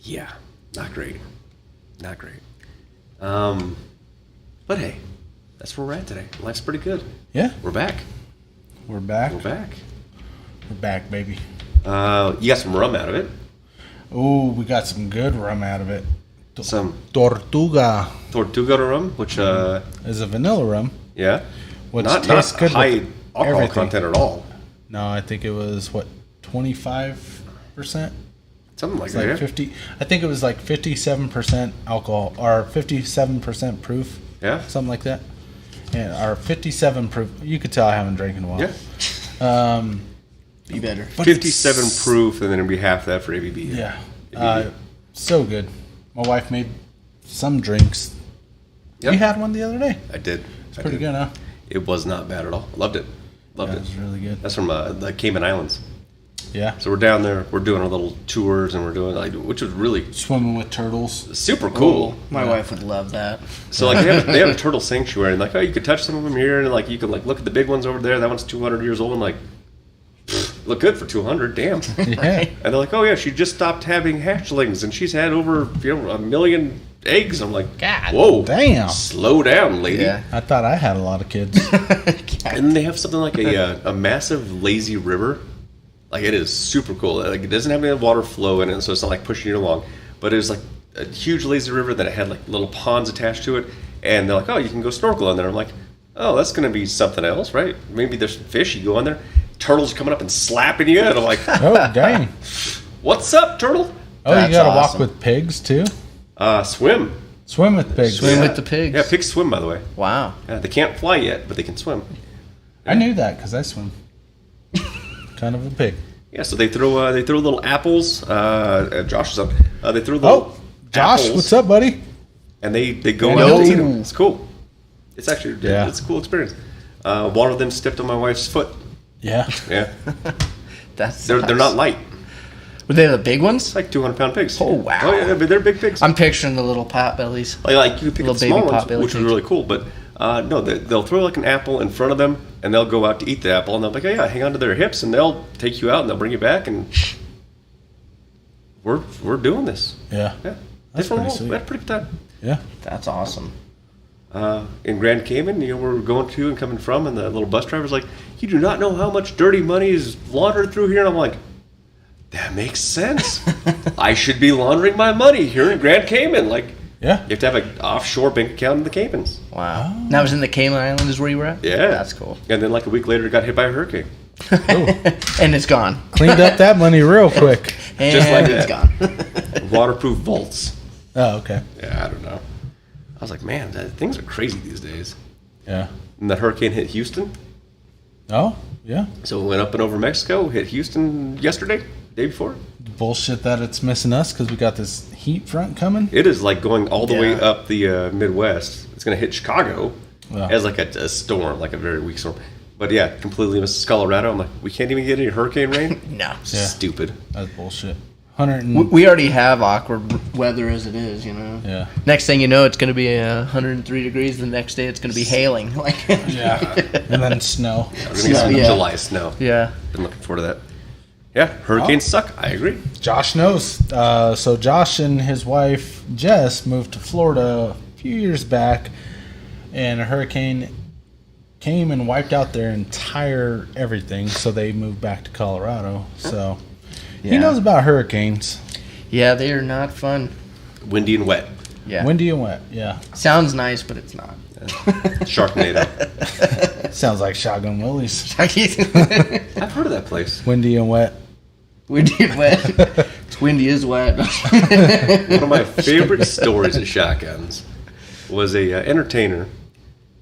Speaker 2: Yeah, not great. Not great. But hey, that's where we're at today. Life's pretty good.
Speaker 1: Yeah.
Speaker 2: We're back.
Speaker 1: We're back.
Speaker 2: We're back.
Speaker 1: We're back, baby.
Speaker 2: You got some rum out of it.
Speaker 1: Ooh, we got some good rum out of it.
Speaker 2: Some
Speaker 1: Tortuga
Speaker 2: Tortuga rum, which
Speaker 1: is a vanilla rum.
Speaker 2: yeah,
Speaker 1: Which
Speaker 2: not
Speaker 1: tastes good
Speaker 2: high
Speaker 1: with
Speaker 2: alcohol
Speaker 1: everything.
Speaker 2: content at all.
Speaker 1: No, I think it was 25%.
Speaker 2: Something like
Speaker 1: It's
Speaker 2: that.
Speaker 1: like
Speaker 2: Yeah.
Speaker 1: 50. I think it was like 57% alcohol or 57% proof.
Speaker 2: Yeah.
Speaker 1: Something like that. And our 57 proof. You could tell I haven't drank in a while.
Speaker 2: Yeah.
Speaker 3: Be better.
Speaker 1: But
Speaker 2: 57
Speaker 1: it's-
Speaker 2: proof, and then it'd be half that for ABV.
Speaker 1: Yeah.
Speaker 2: ABV.
Speaker 1: So good. My wife made some drinks.
Speaker 2: Yep.
Speaker 1: We had one the other day.
Speaker 2: I did.
Speaker 1: It's pretty good, huh?
Speaker 2: It was not bad at all. Loved it. Loved
Speaker 1: Yeah,
Speaker 2: it.
Speaker 1: it was really good.
Speaker 2: That's from the Cayman Islands.
Speaker 1: Yeah.
Speaker 2: So we're down there. We're doing our little tours, and we're doing which was really
Speaker 1: Swimming with turtles.
Speaker 2: super cool.
Speaker 3: My wife would love that.
Speaker 2: So like they have a turtle sanctuary, and like you could touch some of them here, and like you can like look at the big ones over there. That one's 200 years old. I'm like, look good for 200. Damn.
Speaker 1: Yeah.
Speaker 2: And they're like, oh yeah, she just stopped having hatchlings, and she's had over 1 million eggs. I'm like,
Speaker 3: God
Speaker 2: whoa,
Speaker 1: damn.
Speaker 2: slow down, lady.
Speaker 3: Yeah.
Speaker 1: I thought I had a lot of kids.
Speaker 2: And then they have something like a massive lazy river. Like it is super cool. Like it doesn't have any water flow in it, so it's not like pushing you along. But it was like a huge lazy river that had like little ponds attached to it. And they're like, oh, you can go snorkel in there. I'm like, oh, that's going to be something else, right? Maybe there's some fish. You go in there, turtles are coming up and slapping you. And I'm like,
Speaker 1: Oh, dang.
Speaker 2: what's up, turtle?
Speaker 1: Oh,
Speaker 3: That's
Speaker 1: you got to
Speaker 3: awesome.
Speaker 1: walk with pigs, too?
Speaker 2: Swim.
Speaker 1: Swim with pigs.
Speaker 3: Swim with the pigs.
Speaker 2: Yeah, pigs swim, by the way.
Speaker 3: Wow.
Speaker 2: They can't fly yet, but they can swim.
Speaker 1: I knew that because I swim. Kind of a pig.
Speaker 2: Yeah, so they throw little apples. Josh is up. They throw little
Speaker 1: Oh, Josh,
Speaker 2: apples,
Speaker 1: what's up, buddy?
Speaker 2: and they go
Speaker 1: Hello.
Speaker 2: out and eat them. It's cool. It's actually
Speaker 1: Yeah.
Speaker 2: it's a cool experience. One of them stepped on my wife's foot.
Speaker 1: Yeah.
Speaker 2: Yeah,
Speaker 3: That's
Speaker 2: they're not light.
Speaker 3: Were they the big ones?
Speaker 2: It's like 200-pound pigs.
Speaker 3: Oh, wow.
Speaker 2: Oh yeah, but they're big pigs.
Speaker 3: I'm picturing the little pot bellies.
Speaker 2: Like you can pick
Speaker 3: Little
Speaker 2: up small
Speaker 3: baby
Speaker 2: ones,
Speaker 3: potbelly
Speaker 2: which was
Speaker 3: pigs.
Speaker 2: really cool. But no, they'll throw like an apple in front of them, and they'll go out to eat the apple, and they'll be like, oh yeah, hang on to their hips, and they'll take you out, and they'll bring you back, and we're doing this.
Speaker 1: Yeah.
Speaker 2: Yeah,
Speaker 1: That's
Speaker 2: Different
Speaker 1: pretty
Speaker 2: world.
Speaker 1: sweet.
Speaker 2: We had a pretty good time.
Speaker 1: Yeah.
Speaker 3: That's awesome.
Speaker 2: In Grand Cayman, we're going to and coming from, and the little bus driver's like, you do not know how much dirty money is laundered through here. And I'm like, that makes sense. I should be laundering my money here in Grand Cayman. Like,
Speaker 1: Yeah.
Speaker 2: you have to have an offshore bank account in the Caymans.
Speaker 3: Wow. That was in the Cayman Islands where you were at?
Speaker 2: Yeah.
Speaker 3: That's cool.
Speaker 2: And then like a week later, it got hit by a hurricane.
Speaker 3: And it's gone.
Speaker 1: Cleaned up that money real quick.
Speaker 3: And
Speaker 2: Just like
Speaker 3: it's
Speaker 2: that.
Speaker 3: gone.
Speaker 2: Waterproof vaults.
Speaker 1: Oh, okay.
Speaker 2: Yeah, I don't know. I was like, man, things are crazy these days.
Speaker 1: Yeah.
Speaker 2: And that hurricane hit Houston.
Speaker 1: Oh, yeah.
Speaker 2: So it went up and over Mexico, hit Houston yesterday, day before.
Speaker 1: Bullshit that it's missing us because we got this heat front coming.
Speaker 2: It is like going all the way
Speaker 3: Yeah.
Speaker 2: up the Midwest. It's going to hit Chicago
Speaker 1: Yeah.
Speaker 2: as like a storm, like a very weak storm. But yeah, completely misses Colorado. I'm like, we can't even get any hurricane rain?
Speaker 3: No.
Speaker 1: Yeah.
Speaker 2: Stupid.
Speaker 1: That's bullshit. 100 and,
Speaker 3: We already have awkward weather as it is,
Speaker 1: yeah.
Speaker 3: Next thing you know, it's going to be 103 degrees. The next day, it's going to be hailing. Like,
Speaker 1: Yeah. And then snow.
Speaker 2: We're going to get some
Speaker 3: Yeah.
Speaker 2: July snow.
Speaker 3: yeah.
Speaker 2: Been looking forward to that. Yeah, hurricanes suck. I agree.
Speaker 1: Josh knows. So Josh and his wife Jess moved to Florida a few years back, and a hurricane came and wiped out their entire everything. So they moved back to Colorado. So he
Speaker 3: Yeah.
Speaker 1: knows about hurricanes.
Speaker 3: Yeah, they are not fun.
Speaker 2: Windy and wet.
Speaker 3: Yeah.
Speaker 1: Windy and wet. Yeah.
Speaker 3: Sounds nice, but it's not.
Speaker 2: Sharknado.
Speaker 1: Sounds like Shotgun Willie's.
Speaker 2: I've heard of that place.
Speaker 1: Windy and wet.
Speaker 3: Windy is wet. It's windy is wet.
Speaker 2: One of my favorite stories at Shotguns was a entertainer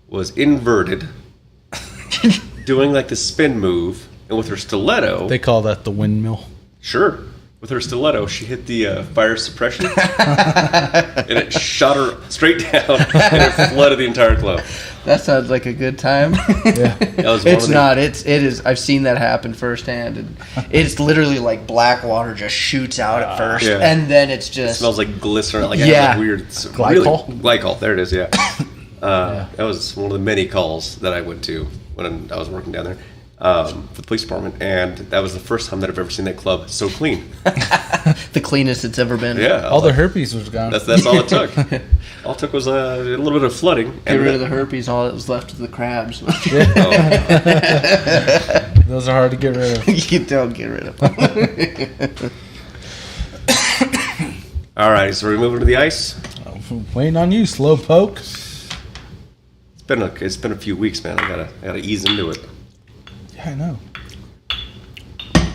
Speaker 2: was inverted, doing like the spin move, and with her stiletto,
Speaker 1: They call that the windmill.
Speaker 2: sure, with her stiletto, she hit the fire suppression, and it shot her straight down, and it flooded the entire club.
Speaker 3: That sounds like a good time.
Speaker 1: Yeah.
Speaker 2: That was one
Speaker 3: It's
Speaker 2: of the,
Speaker 3: not. It is. I've seen that happen firsthand, and it's literally like black water just shoots out at first,
Speaker 2: Yeah.
Speaker 3: and then it's
Speaker 2: It
Speaker 3: just
Speaker 2: smells like glycerin, like it
Speaker 3: Yeah.
Speaker 2: has like weird
Speaker 1: Glycol?
Speaker 2: Really, glycol. There it is. Yeah. That was one of the many calls that I went to when I was working down there. for the police department, and that was the first time that I've ever seen that club so clean.
Speaker 3: The cleanest it's ever been.
Speaker 2: Yeah,
Speaker 1: All the herpes was gone.
Speaker 2: that's all it took. All it took was a little bit of flooding.
Speaker 3: Get rid of the herpes. All that was left was the crabs.
Speaker 1: Those are hard to get rid of.
Speaker 3: You don't get rid of them.
Speaker 2: All right, so we're moving to the ice.
Speaker 1: Waiting on you, slowpoke.
Speaker 2: It's been a few weeks, man. I gotta ease into it.
Speaker 1: Yeah, I know.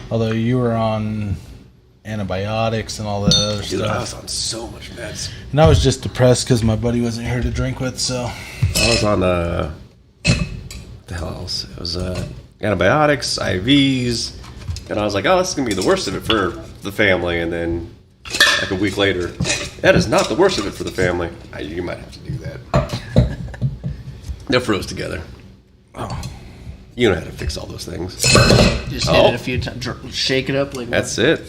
Speaker 1: Although you were on antibiotics and all that other
Speaker 2: Dude, I was
Speaker 1: stuff.
Speaker 2: on so much meds.
Speaker 1: And I was just depressed because my buddy wasn't here to drink with, so.
Speaker 2: I was on what the hell else? It was antibiotics, IVs, and I was like, oh, this is gonna be the worst of it for the family. And then, like a week later, that is not the worst of it for the family. You might have to do that. They're froze together.
Speaker 1: Oh.
Speaker 2: You know how to fix all those things.
Speaker 3: Just hit it a few times. Shake it up like
Speaker 2: That's it.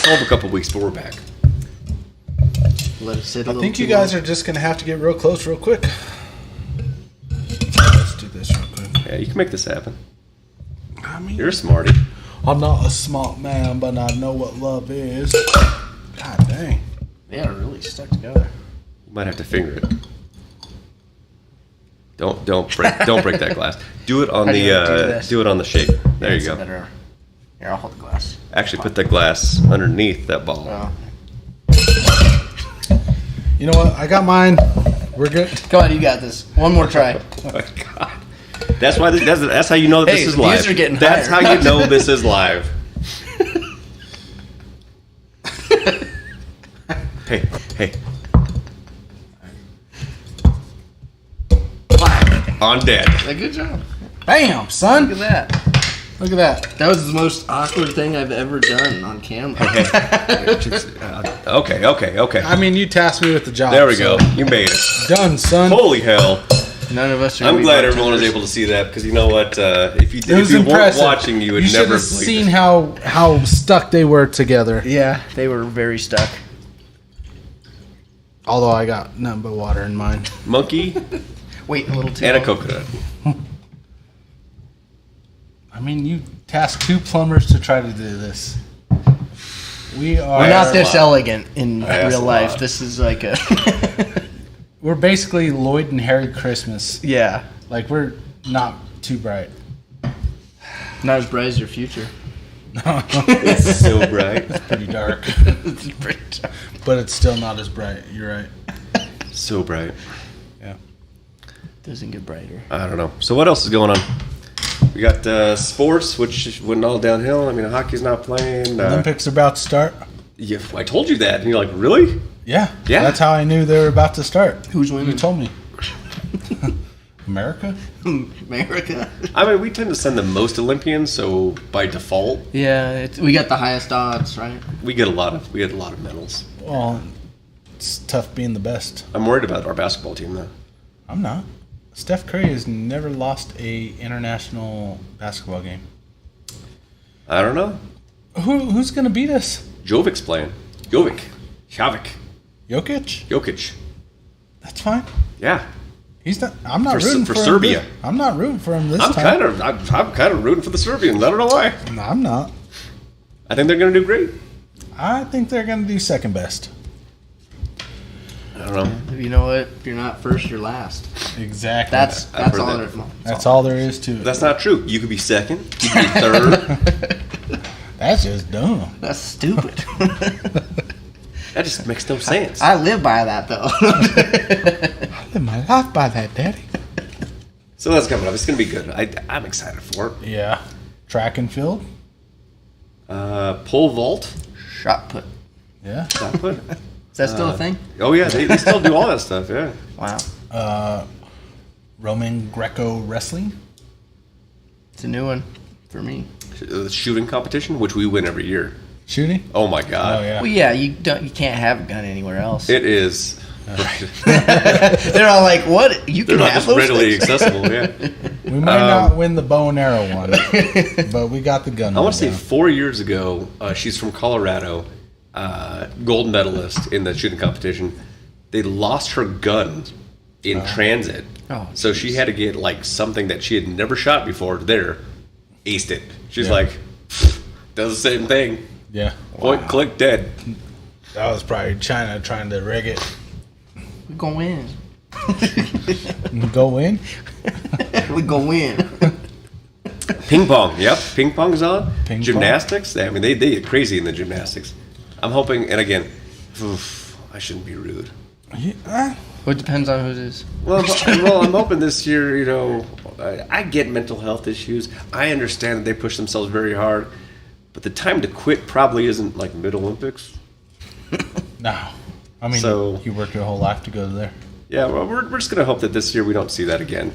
Speaker 2: Hold a couple weeks, but we're back.
Speaker 3: Let it sit a
Speaker 1: I
Speaker 3: little
Speaker 1: think you
Speaker 3: too
Speaker 1: guys
Speaker 3: long.
Speaker 1: are just going to have to get real close real quick. Let's do this real quick.
Speaker 2: Yeah, you can make this happen.
Speaker 1: I mean,
Speaker 2: You're a smarty.
Speaker 1: I'm not a smart man, but I know what love is. God dang.
Speaker 3: They are really stuck together.
Speaker 2: You might have to finger it. Don't break that glass. Do it on
Speaker 3: How do you do this?
Speaker 2: do it on the shake. There you
Speaker 3: That's
Speaker 2: go.
Speaker 3: better. Here, I'll hold the glass.
Speaker 2: Actually, put that glass underneath that ball.
Speaker 3: Oh.
Speaker 1: You know what? I got mine. We're good.
Speaker 3: Come on, you got this. One more try.
Speaker 2: Oh my God. That's why. That's how you know that
Speaker 3: Hey,
Speaker 2: this is
Speaker 3: the
Speaker 2: live.
Speaker 3: views are getting
Speaker 2: That's
Speaker 3: higher.
Speaker 2: how you know this is live. Hey. On dead.
Speaker 3: Hey, good job.
Speaker 1: Bam, son.
Speaker 3: Look at that.
Speaker 1: Look at that.
Speaker 3: That was the most awkward thing I've ever done on camera.
Speaker 2: Okay.
Speaker 1: I mean, you tasked me with the job.
Speaker 2: There we
Speaker 1: so
Speaker 2: go. You made it.
Speaker 1: Done, son.
Speaker 2: Holy hell.
Speaker 3: None of us are.
Speaker 2: I'm glad everyone was able to see that because you know what? If you
Speaker 1: It was
Speaker 2: weren't
Speaker 1: impressive.
Speaker 2: watching, you would
Speaker 1: should
Speaker 2: never
Speaker 1: have
Speaker 2: believe
Speaker 1: seen
Speaker 2: it.
Speaker 1: how stuck they were together.
Speaker 3: Yeah, they were very stuck.
Speaker 1: Although I got nothing but water in mine.
Speaker 2: Monkey
Speaker 3: Wait a little too
Speaker 2: and a
Speaker 3: long.
Speaker 2: coconut.
Speaker 1: I mean, you tasked 2 plumbers to try to do this. We're
Speaker 3: We're not this
Speaker 2: lot.
Speaker 3: elegant in
Speaker 2: That's
Speaker 3: real
Speaker 2: a
Speaker 3: life.
Speaker 2: lot.
Speaker 3: This is like a.
Speaker 1: We're basically Lloyd and Harry Christmas.
Speaker 3: Yeah.
Speaker 1: Like, we're not too bright.
Speaker 3: Not as bright as your future.
Speaker 2: It's so bright.
Speaker 1: Pretty dark.
Speaker 3: It's pretty dark.
Speaker 1: But it's still not as bright. You're right.
Speaker 2: So bright.
Speaker 1: Yeah.
Speaker 3: Doesn't get brighter.
Speaker 2: I don't know. So what else is going on? We got sports, which went all downhill. I mean, hockey's not playing.
Speaker 1: Olympics are about to start.
Speaker 2: Yeah, I told you that, and you're like, really?
Speaker 1: Yeah.
Speaker 2: Yeah.
Speaker 1: That's how I knew they were about to start.
Speaker 3: Who's winning?
Speaker 1: You told me. America?
Speaker 3: America.
Speaker 2: I mean, we tend to send the most Olympians, so by default,
Speaker 3: Yeah, we got the highest odds, right?
Speaker 2: we get a lot of medals.
Speaker 1: Well, it's tough being the best.
Speaker 2: I'm worried about our basketball team, though.
Speaker 1: I'm not. Steph Curry has never lost a international basketball game.
Speaker 2: I don't know.
Speaker 1: Who's going to beat us?
Speaker 2: Jovic's playing. Jovic.
Speaker 1: Jokic? That's fine.
Speaker 2: Yeah.
Speaker 1: He's not. I'm not
Speaker 2: For
Speaker 1: rooting for him
Speaker 2: Serbia.
Speaker 1: I'm not rooting for him this
Speaker 2: I'm
Speaker 1: time.
Speaker 2: kind of rooting for the Serbians. I don't know why.
Speaker 1: No, I'm not.
Speaker 2: I think they're going to do great.
Speaker 1: I think they're going to do second best.
Speaker 2: I don't know.
Speaker 3: You know what? If you're not first, you're last.
Speaker 1: Exactly.
Speaker 3: That's
Speaker 2: I've heard
Speaker 3: all.
Speaker 2: that.
Speaker 1: That's all there is to it.
Speaker 2: That's not true. You could be second. You could be third.
Speaker 1: That's just dumb.
Speaker 3: That's stupid.
Speaker 2: That just makes no sense.
Speaker 3: I live by that though.
Speaker 1: I live my life by that, Daddy.
Speaker 2: So that's coming up. It's going to be good. I'm excited for it.
Speaker 1: Yeah. Track and field.
Speaker 2: Pole vault.
Speaker 3: Shot put.
Speaker 1: Yeah.
Speaker 2: Shot put.
Speaker 3: Is that still a thing?
Speaker 2: Oh, yeah. They still do all that stuff, yeah.
Speaker 3: Wow.
Speaker 1: Roman Greco wrestling.
Speaker 3: It's a new one for me.
Speaker 2: The shooting competition, which we win every year.
Speaker 1: Shooting.
Speaker 2: Oh, my God.
Speaker 1: Oh yeah.
Speaker 3: Well, yeah, you can't have a gun anywhere else.
Speaker 2: It is. Right.
Speaker 3: They're all like, "What? You
Speaker 2: They're
Speaker 3: can
Speaker 2: not
Speaker 3: have
Speaker 2: just
Speaker 3: those
Speaker 2: readily
Speaker 3: things?"
Speaker 2: accessible, yeah.
Speaker 1: We might not win the bow and arrow one, but we got the gun.
Speaker 2: I want to
Speaker 1: one
Speaker 2: say
Speaker 1: down.
Speaker 2: 4 years ago, she's from Colorado, gold medalist in the shooting competition. They lost her gun in transit,
Speaker 3: Oh,
Speaker 2: So she had to get like something that she had never shot before. There, aced it. She's
Speaker 1: Yeah.
Speaker 2: like, does the same thing.
Speaker 1: Yeah.
Speaker 2: Point, click, dead.
Speaker 1: That was probably China trying to rig it.
Speaker 3: we gonna win.
Speaker 1: Go in.
Speaker 3: We gonna win.
Speaker 2: Ping pong. Yep, ping pong's on.
Speaker 1: Ping pong.
Speaker 2: Gymnastics. I mean, they get crazy in the gymnastics. I'm hoping, and again, I shouldn't be rude.
Speaker 1: Yeah.
Speaker 3: Well, it depends on who it is.
Speaker 2: Well, I'm hoping this year, I get mental health issues. I understand that they push themselves very hard, but the time to quit probably isn't like mid-Olympics.
Speaker 1: No. I mean,
Speaker 2: So-
Speaker 1: you worked your whole life to go there.
Speaker 2: Yeah, well, we're just going to hope that this year we don't see that again.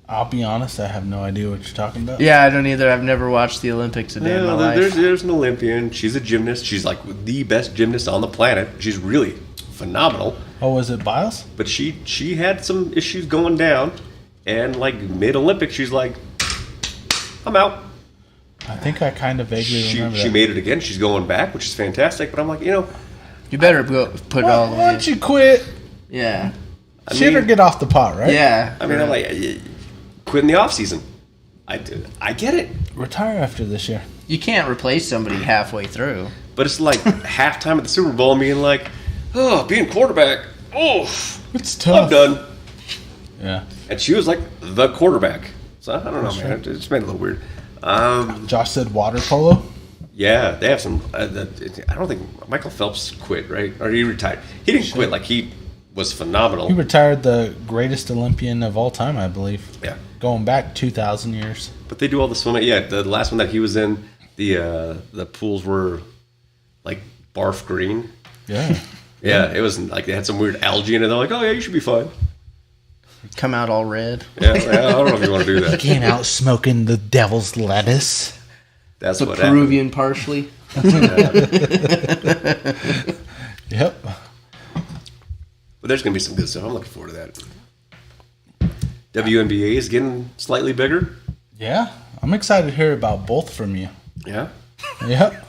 Speaker 1: I'll be honest, I have no idea what you're talking about.
Speaker 3: Yeah, I don't either. I've never watched the Olympics a day in my life.
Speaker 2: There's an Olympian. She's a gymnast. She's like the best gymnast on the planet. She's really phenomenal.
Speaker 1: Oh, was it Biles?
Speaker 2: But she had some issues going down, and like mid-Olympics, she's like, I'm out.
Speaker 1: I think I kind of vaguely remember
Speaker 2: She
Speaker 1: that.
Speaker 2: made it again. She's going back, which is fantastic. But I'm like,
Speaker 3: You better go put it all
Speaker 1: Why
Speaker 3: in.
Speaker 1: don't you quit?
Speaker 3: Yeah.
Speaker 1: Shit or get off the pot, right?
Speaker 3: Yeah.
Speaker 2: I mean, I'm like, quit in the off season. I get it,
Speaker 1: Retire after this year.
Speaker 3: You can't replace somebody halfway through.
Speaker 2: but it's like halftime at the Super Bowl, and being like, oh, being quarterback, oh,
Speaker 1: It's tough.
Speaker 2: I'm done.
Speaker 1: Yeah.
Speaker 2: And she was like the quarterback. So I don't know, man. It just made it a little weird.
Speaker 1: Josh said water polo.
Speaker 2: Yeah, they have some. I don't think Michael Phelps quit, right? Or he retired. He didn't quit. Like, he was phenomenal.
Speaker 1: He retired the greatest Olympian of all time, I believe.
Speaker 2: Yeah.
Speaker 1: Going back 2,000 years.
Speaker 2: But they do all the swimming. Yeah, the last one that he was in, the pools were like barf green.
Speaker 1: Yeah.
Speaker 2: Yeah, it was like they had some weird algae in it. They're like, oh yeah, you should be fine.
Speaker 3: Come out all red.
Speaker 2: Yeah, I don't know if you want to do that.
Speaker 1: Came out smoking the devil's lettuce.
Speaker 2: That's
Speaker 3: The
Speaker 2: what
Speaker 3: Peruvian parsley.
Speaker 1: Yep.
Speaker 2: But there's gonna be some good stuff. I'm looking forward to that. WNBA is getting slightly bigger.
Speaker 1: Yeah. I'm excited to hear about both from you.
Speaker 2: Yeah.
Speaker 1: Yep.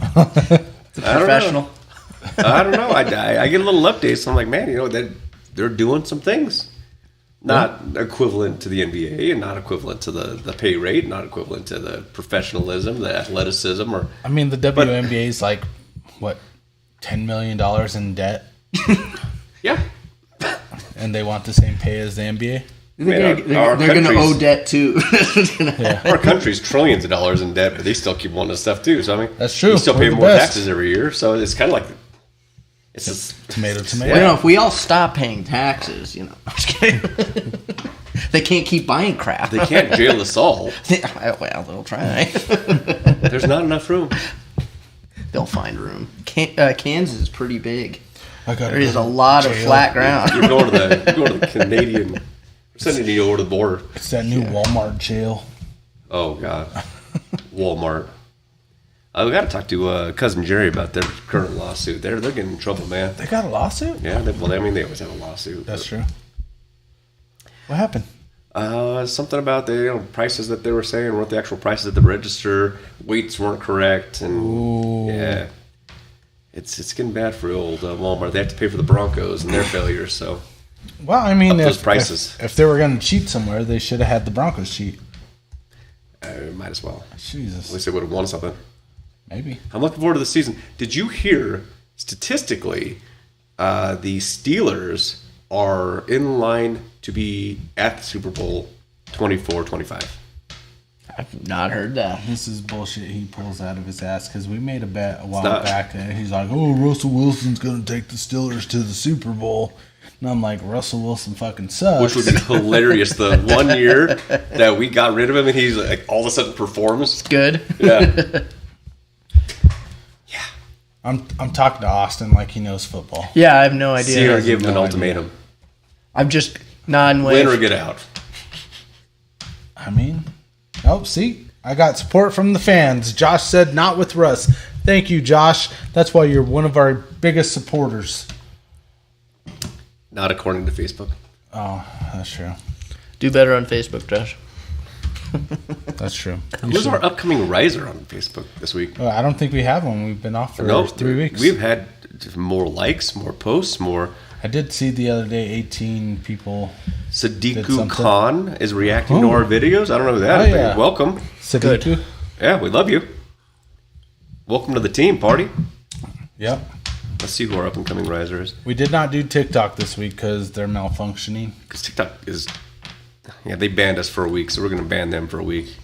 Speaker 3: Professional.
Speaker 2: I don't know. I get a little updates. So I'm like, man, they're doing some things. Not equivalent to the NBA, and not equivalent to the pay rate, not equivalent to the professionalism, the athleticism, or
Speaker 1: I mean, the WNBA is like, what, $10 million in debt?
Speaker 2: yeah.
Speaker 1: And they want the same pay as the NBA?
Speaker 3: They're going to owe debt too.
Speaker 2: Our country's trillions of dollars in debt, but they still keep wanting stuff too. So I mean,
Speaker 1: That's true.
Speaker 2: You still
Speaker 1: We're
Speaker 2: pay
Speaker 1: the
Speaker 2: more
Speaker 1: best.
Speaker 2: taxes every year, so it's kind of like it's just
Speaker 1: Tomato.
Speaker 3: If we all stop paying taxes, I'm just kidding. They can't keep buying crap.
Speaker 2: they can't jail us all.
Speaker 3: Well, they'll try.
Speaker 2: There's not enough room.
Speaker 3: They'll find room. Kansas is pretty big. There is a lot of
Speaker 1: jail.
Speaker 3: flat ground.
Speaker 2: You're going to the Canadian. Sending you over to the border.
Speaker 1: It's that new Walmart jail.
Speaker 2: Oh God, Walmart. We got to talk to cousin Jerry about their current lawsuit. They're getting in trouble, man.
Speaker 1: They got a lawsuit?
Speaker 2: Yeah, they always have a lawsuit.
Speaker 1: That's true. What happened?
Speaker 2: Something about the prices that they were saying weren't the actual prices at the register. Weights weren't correct, and
Speaker 1: Ooh.
Speaker 2: yeah, it's getting bad for old Walmart. They have to pay for the Broncos and their failures. So
Speaker 1: Well, I mean,
Speaker 2: those prices.
Speaker 1: If they were going to cheat somewhere, they should have had the Broncos cheat.
Speaker 2: might as well. At
Speaker 1: Jesus.
Speaker 2: least they would have won something.
Speaker 1: Maybe.
Speaker 2: I'm looking forward to the season. Did you hear statistically the Steelers are in line to be at the Super Bowl 24-25?
Speaker 3: I've not heard that.
Speaker 1: This is bullshit he pulls out of his ass because we made a bet a while
Speaker 2: not.
Speaker 1: back and he's like, oh, Russell Wilson's going to take the Steelers to the Super Bowl. And I'm like, Russell Wilson fucking sucks.
Speaker 2: Which would be hilarious. The 1 year that we got rid of him and he's like all of a sudden performs.
Speaker 3: Good.
Speaker 2: Yeah.
Speaker 1: I'm talking to Austin like he knows football.
Speaker 3: Yeah, I have no idea.
Speaker 2: Cena gave him an
Speaker 1: no
Speaker 2: ultimatum.
Speaker 3: I'm just nodding
Speaker 2: Win or
Speaker 3: wave.
Speaker 2: get out.
Speaker 1: I mean, see, I got support from the fans. Josh said not with Russ. Thank you, Josh. That's why you're one of our biggest supporters.
Speaker 2: Not according to Facebook.
Speaker 1: Oh, that's true.
Speaker 3: Do better on Facebook, Josh.
Speaker 1: That's true.
Speaker 2: Who's our upcoming riser on Facebook this week?
Speaker 1: I don't think we have one. We've been off for
Speaker 2: No,
Speaker 1: 3 weeks.
Speaker 2: We've had more likes, more posts, more.
Speaker 1: I did see the other day 18 people. Did
Speaker 2: Sadiku
Speaker 1: something.
Speaker 2: Khan is reacting to our videos. I don't know who that
Speaker 1: Oh,
Speaker 2: is. but
Speaker 1: yeah.
Speaker 2: Welcome.
Speaker 1: Sadiku?
Speaker 2: Yeah, we love you. Welcome to the team, party.
Speaker 1: Yep.
Speaker 2: Let's see who our up-and-coming riser is.
Speaker 1: We did not do TikTok this week because they're malfunctioning.
Speaker 2: Because TikTok is... Yeah, they banned us for a week, so we're going to ban them for a week.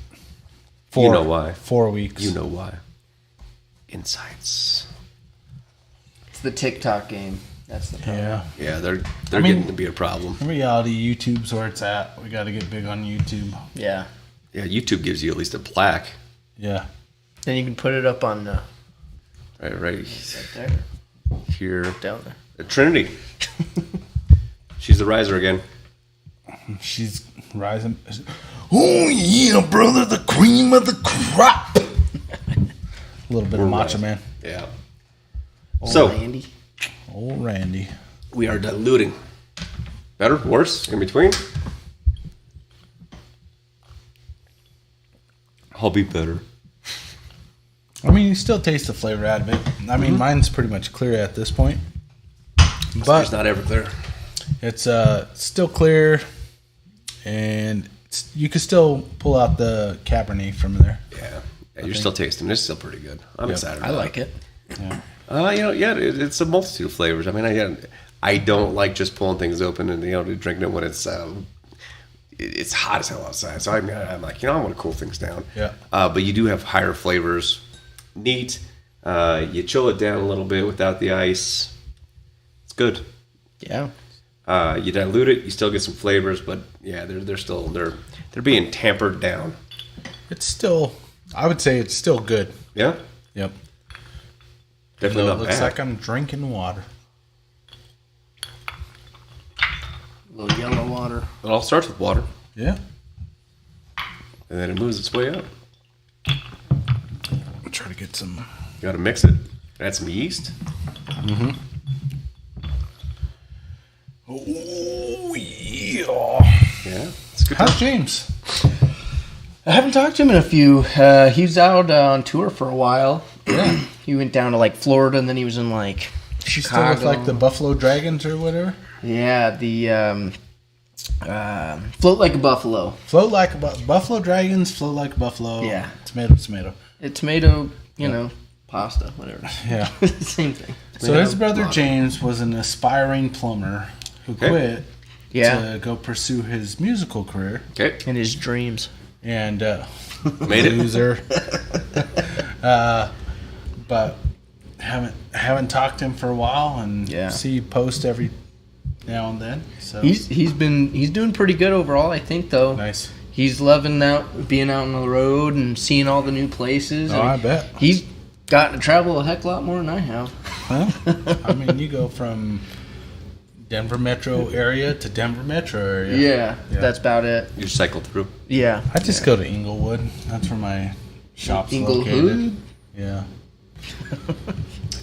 Speaker 2: You know why.
Speaker 1: 4 weeks.
Speaker 2: You know why. Insights.
Speaker 3: It's the TikTok game. That's the problem.
Speaker 1: Yeah.
Speaker 2: Yeah, they're getting to be a problem.
Speaker 1: In reality, YouTube's where it's at. We got to get big on YouTube.
Speaker 3: Yeah.
Speaker 2: Yeah, YouTube gives you at least a plaque.
Speaker 1: Yeah.
Speaker 3: Then you can put it up on
Speaker 2: Right
Speaker 3: there,
Speaker 2: here.
Speaker 3: down there.
Speaker 2: Trinity. She's the riser again.
Speaker 1: She's rising. Oh, yeah, brother, the cream of the crop. A little bit of Macho Man.
Speaker 2: Yeah.
Speaker 3: Old
Speaker 2: So,
Speaker 3: Randy.
Speaker 1: Old Randy.
Speaker 2: we are diluting. Better? Worse? In between? I'll be better.
Speaker 1: I mean, you still taste the flavor out of it. I mean, mine's pretty much clear at this point.
Speaker 2: It's
Speaker 1: But
Speaker 2: not ever clear.
Speaker 1: it's still clear, and you can still pull out the Cabernet from there.
Speaker 2: Yeah. You're still tasting it. It's still pretty good. I'm excited.
Speaker 3: I like it.
Speaker 1: Yeah.
Speaker 2: It's a multitude of flavors. I mean, I don't like just pulling things open and drinking it when it's hot as hell outside. So I'm like, I want to cool things down.
Speaker 1: Yeah.
Speaker 2: But you do have higher flavors. Neat. You chill it down a little bit without the ice. It's good.
Speaker 3: Yeah.
Speaker 2: You dilute it, you still get some flavors, but yeah, they're being tampered down.
Speaker 1: It's still, I would say it's still good.
Speaker 2: Yeah,
Speaker 1: Yep.
Speaker 2: definitely
Speaker 1: It
Speaker 2: not
Speaker 1: looks
Speaker 2: bad.
Speaker 1: like I'm drinking water.
Speaker 3: A little yellow water.
Speaker 2: It all starts with water,
Speaker 1: Yeah.
Speaker 2: and then it moves its way up.
Speaker 1: I'll try to get some.
Speaker 2: You got to mix it. Add some yeast.
Speaker 1: Oh, yeah.
Speaker 2: Yeah, it's good.
Speaker 1: How's James?
Speaker 3: I haven't talked to him in a few. He was out on tour for a while.
Speaker 1: Yeah.
Speaker 3: He went down to like Florida, and then he was in like
Speaker 1: She's still
Speaker 3: Chicago.
Speaker 1: with like the Buffalo Dragons or whatever?
Speaker 3: Yeah, the Float Like a Buffalo.
Speaker 1: Float like a Buffalo Dragons, float like a buffalo.
Speaker 3: Yeah.
Speaker 1: Tomato, tomato.
Speaker 3: Tomato, pasta, whatever.
Speaker 1: Yeah.
Speaker 3: Same thing.
Speaker 1: So his brother James was an aspiring plumber who quit
Speaker 3: Yeah.
Speaker 1: to go pursue his musical career.
Speaker 2: Okay,
Speaker 3: In his dreams.
Speaker 1: And
Speaker 2: made it.
Speaker 1: loser. But haven't talked to him for a while, and see you post every now and then. So
Speaker 3: He's doing pretty good overall, I think, though.
Speaker 1: nice.
Speaker 3: He's loving being out on the road and seeing all the new places.
Speaker 1: Oh,
Speaker 3: and
Speaker 1: I bet.
Speaker 3: He's gotten to travel a heck lot more than I have.
Speaker 1: Well, I mean, you go from Denver metro area to Denver metro area.
Speaker 3: Yeah,
Speaker 1: Yeah.
Speaker 3: that's about it.
Speaker 2: You cycle through.
Speaker 3: Yeah.
Speaker 1: I just go to Inglewood. That's where my shop's
Speaker 3: Inglewood?
Speaker 1: located. Yeah.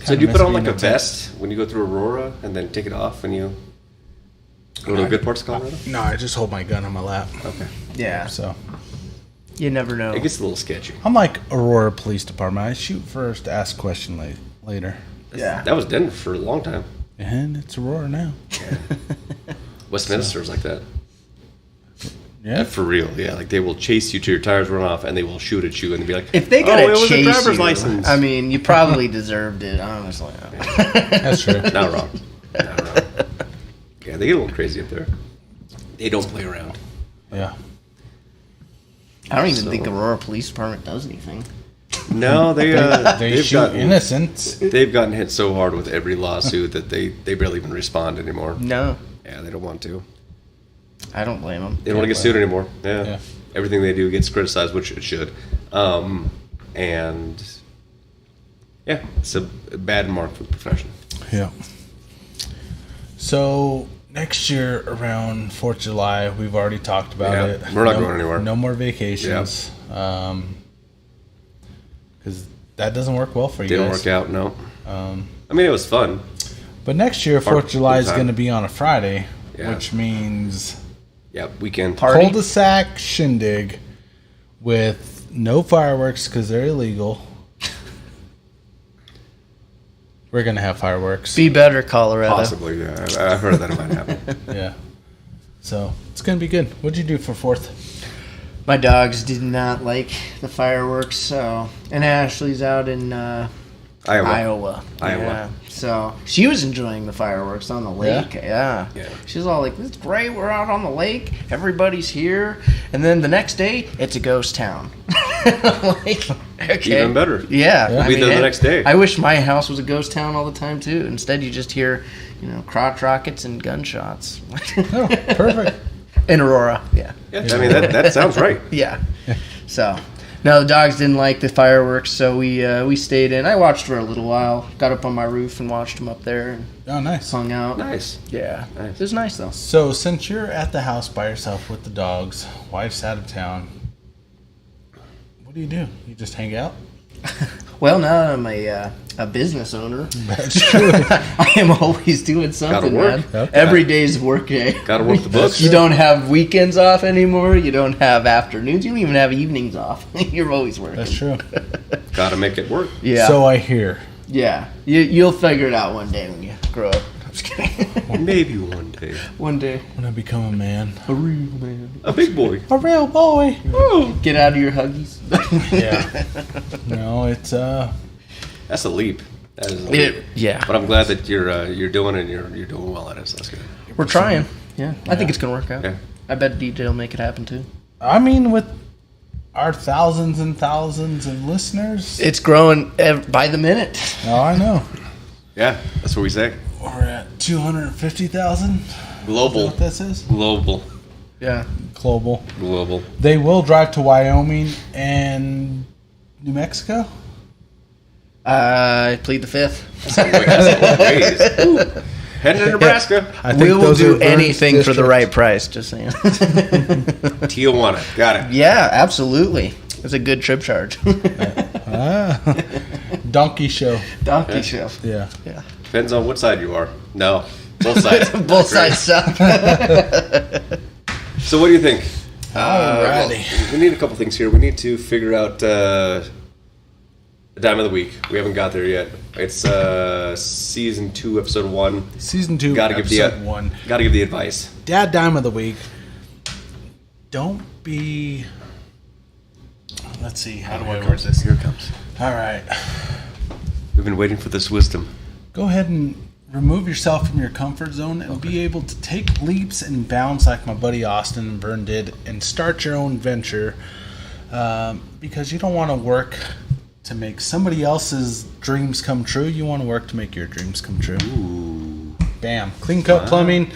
Speaker 2: So do you put on like a
Speaker 1: vest?
Speaker 2: vest when you go through Aurora, and then take it off when you go to the good parts of Colorado?
Speaker 1: No, I just hold my gun on my lap.
Speaker 2: Okay.
Speaker 3: Yeah.
Speaker 1: So
Speaker 3: You never know.
Speaker 2: It gets a little sketchy.
Speaker 1: I'm like Aurora Police Department. I shoot first, ask question later.
Speaker 3: Yeah.
Speaker 2: That was Denver for a long time.
Speaker 1: And it's Aurora now.
Speaker 2: Westminster's like that.
Speaker 1: Yeah.
Speaker 2: For real, yeah. Like they will chase you till your tires run off, and they will shoot at you, and they'll be like,
Speaker 3: If they gotta
Speaker 2: it was a
Speaker 3: chase
Speaker 2: driver's
Speaker 3: you,
Speaker 2: license."
Speaker 3: I mean, you probably deserved it, honestly.
Speaker 1: That's true.
Speaker 2: Not wrong. Not wrong. Yeah, they get a little crazy up there. They don't play around.
Speaker 1: Yeah.
Speaker 3: I don't even
Speaker 2: So-
Speaker 3: think Aurora Police Department does anything.
Speaker 2: No,
Speaker 1: They
Speaker 2: they've
Speaker 1: shoot
Speaker 2: gotten
Speaker 1: innocents.
Speaker 2: they've gotten hit so hard with every lawsuit that they barely even respond anymore.
Speaker 3: No,
Speaker 2: Yeah, they don't want to.
Speaker 3: I don't blame them.
Speaker 2: They don't want to get sued anymore. Yeah.
Speaker 1: Yeah.
Speaker 2: Everything they do gets criticized, which it should. And yeah, it's a bad mark for the profession.
Speaker 1: Yeah. So next year around 4th of July, we've already talked about
Speaker 2: Yeah,
Speaker 1: it.
Speaker 2: we're not going anywhere.
Speaker 1: No more vacations. Because that doesn't work well for you
Speaker 2: Didn't
Speaker 1: guys.
Speaker 2: work out, no. I mean, it was fun.
Speaker 1: But next year, 4th of July is
Speaker 2: time.
Speaker 1: going to be on a Friday,
Speaker 2: Yeah.
Speaker 1: which means
Speaker 2: Yeah, weekend.
Speaker 3: Party?
Speaker 1: cul-de-sac shindig with no fireworks because they're illegal. We're gonna have fireworks.
Speaker 3: Be better, Colorado.
Speaker 2: Possibly, yeah. I've heard that it might happen.
Speaker 1: Yeah. So it's gonna be good. What'd you do for 4th?
Speaker 3: My dogs did not like the fireworks, so and Ashley's out in Iowa. Yeah. So she was enjoying the fireworks on the lake. Yeah. She's all like, "It's great. We're out on the lake. Everybody's here." And then the next day, it's a ghost town. Like, okay.
Speaker 2: Even better.
Speaker 3: Yeah.
Speaker 2: We'll be there the next day.
Speaker 3: I wish my house was a ghost town all the time too. Instead, you just hear, crotch rockets and gunshots.
Speaker 1: Oh, perfect.
Speaker 3: In Aurora. Yeah.
Speaker 2: I mean, that sounds right.
Speaker 3: Yeah. So. No, the dogs didn't like the fireworks, so we stayed in. I watched for a little while. Got up on my roof and watched them up there. And
Speaker 1: oh, nice.
Speaker 3: Hung out.
Speaker 2: Nice.
Speaker 3: Yeah.
Speaker 2: Nice.
Speaker 3: It was nice, though.
Speaker 1: So, since you're at the house by yourself with the dogs, wife's out of town, what do? You just hang out?
Speaker 3: Well, now I'm a business owner.
Speaker 1: That's true.
Speaker 3: I am always doing something,
Speaker 2: Gotta work.
Speaker 3: man.
Speaker 1: Okay.
Speaker 3: Every day's work day.
Speaker 2: Gotta work the books.
Speaker 3: You don't have weekends off anymore. You don't have afternoons. You don't even have evenings off. You're always working.
Speaker 1: That's true.
Speaker 2: Gotta make it work.
Speaker 3: Yeah.
Speaker 1: So I hear.
Speaker 3: Yeah. You'll figure it out one day when you grow up. I'm just kidding.
Speaker 2: Maybe one day.
Speaker 3: One day.
Speaker 1: When I become a man.
Speaker 3: A real man.
Speaker 2: A big boy.
Speaker 1: A real boy.
Speaker 3: Get out of your huggies.
Speaker 1: Yeah. No, it's
Speaker 2: That's a leap. That is a leap.
Speaker 3: Yeah.
Speaker 2: But I'm glad that you're doing it and you're doing well at it. So that's good.
Speaker 3: We're trying. Yeah. I think it's going to work out.
Speaker 2: Yeah.
Speaker 3: I bet DJ will make it happen too.
Speaker 1: I mean, with our thousands and thousands of listeners.
Speaker 3: It's growing by the minute.
Speaker 1: Oh, I know.
Speaker 2: Yeah, that's what we say.
Speaker 1: We're at 250,000.
Speaker 2: Global.
Speaker 1: What this is?
Speaker 2: Global.
Speaker 3: Yeah.
Speaker 1: Global.
Speaker 2: Global.
Speaker 1: They will drive to Wyoming and New Mexico.
Speaker 3: I plead the fifth.
Speaker 2: That's a ways. Heading to Nebraska.
Speaker 1: I think
Speaker 3: We will
Speaker 1: those are
Speaker 3: do
Speaker 1: Vern's
Speaker 3: anything for the
Speaker 1: districts.
Speaker 3: right price, just saying.
Speaker 2: Tijuana. Got it.
Speaker 3: Yeah, absolutely. It's a good trip charge.
Speaker 1: Donkey show.
Speaker 3: Donkey show.
Speaker 1: Yeah.
Speaker 3: Yeah.
Speaker 2: Depends on what side you are. No. Both sides.
Speaker 3: Both sides suck.
Speaker 2: So what do you think?
Speaker 1: Alrighty.
Speaker 2: We need a couple things here. We need to figure out the dime of the week. We haven't got there yet. It's season 2, episode 1.
Speaker 1: Season 2,
Speaker 2: Gotta give
Speaker 1: episode
Speaker 2: the
Speaker 1: 1.
Speaker 2: Gotta give the advice.
Speaker 1: Dad dime of the week. Don't be. Let's see. How do I word this?
Speaker 2: Here it comes.
Speaker 1: All right.
Speaker 2: We've been waiting for this wisdom.
Speaker 1: Go ahead and remove yourself from your comfort zone and be able to take leaps and bounds like my buddy Austin and Vern did and start your own venture, because you don't want to work to make somebody else's dreams come true. You want to work to make your dreams come true.
Speaker 2: Ooh.
Speaker 1: Bam. Clean Cut Plumbing.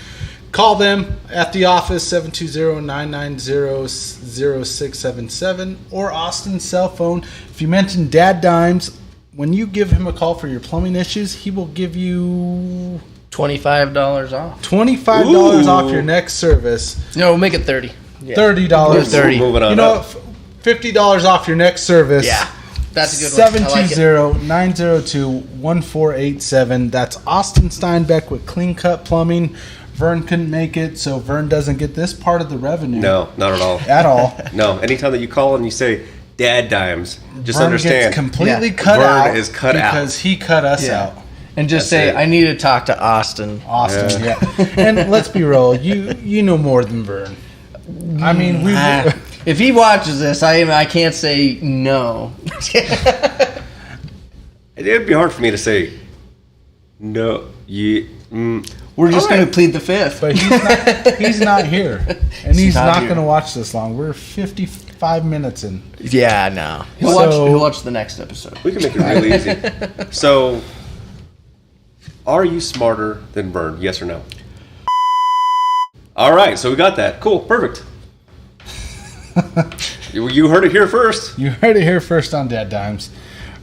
Speaker 1: Call them at the office, 720-990-0677, or Austin's cell phone. If you mention DadDimes, when you give him a call for your plumbing issues, he will give you
Speaker 3: $25 off.
Speaker 1: $25 off
Speaker 2: Ooh.
Speaker 1: your next service.
Speaker 3: No, we'll make it 30. Yeah.
Speaker 1: $30.
Speaker 3: 30.
Speaker 2: Moving on
Speaker 1: You know
Speaker 2: up.
Speaker 1: what? $50 off your next service.
Speaker 3: Yeah. That's a good one. I like it.
Speaker 1: 720-902-1487. That's Austin Steinbeck with Clean Cut Plumbing. Vern couldn't make it, so Vern doesn't get this part of the revenue.
Speaker 2: No, not at all.
Speaker 1: At all.
Speaker 2: No, anytime that you call and you say DadDimes, just
Speaker 1: Vern
Speaker 2: understand.
Speaker 1: gets completely
Speaker 3: Yeah.
Speaker 1: cut
Speaker 2: Vern
Speaker 1: out
Speaker 2: is cut out.
Speaker 1: because he cut us
Speaker 3: Yeah.
Speaker 1: out.
Speaker 3: And just
Speaker 2: That's
Speaker 3: say,
Speaker 2: it.
Speaker 3: I need to talk to Austin.
Speaker 1: Austin, yeah. And let's be real, you know more than Vern. I mean, we.
Speaker 3: If he watches this, I can't say no.
Speaker 2: It'd be hard for me to say no.
Speaker 3: We're just
Speaker 2: All right.
Speaker 3: going to plead the fifth.
Speaker 1: But he's not here, and he's
Speaker 3: not
Speaker 1: not
Speaker 3: here.
Speaker 1: going to watch this long. We're 55 minutes in.
Speaker 3: Yeah, no.
Speaker 1: So-
Speaker 3: He'll watch the next episode.
Speaker 2: We can make it really easy. So, are you smarter than Vern? Yes or no? All right, so we got that. Cool, perfect. You heard it here first.
Speaker 1: You heard it here first on DadDimes.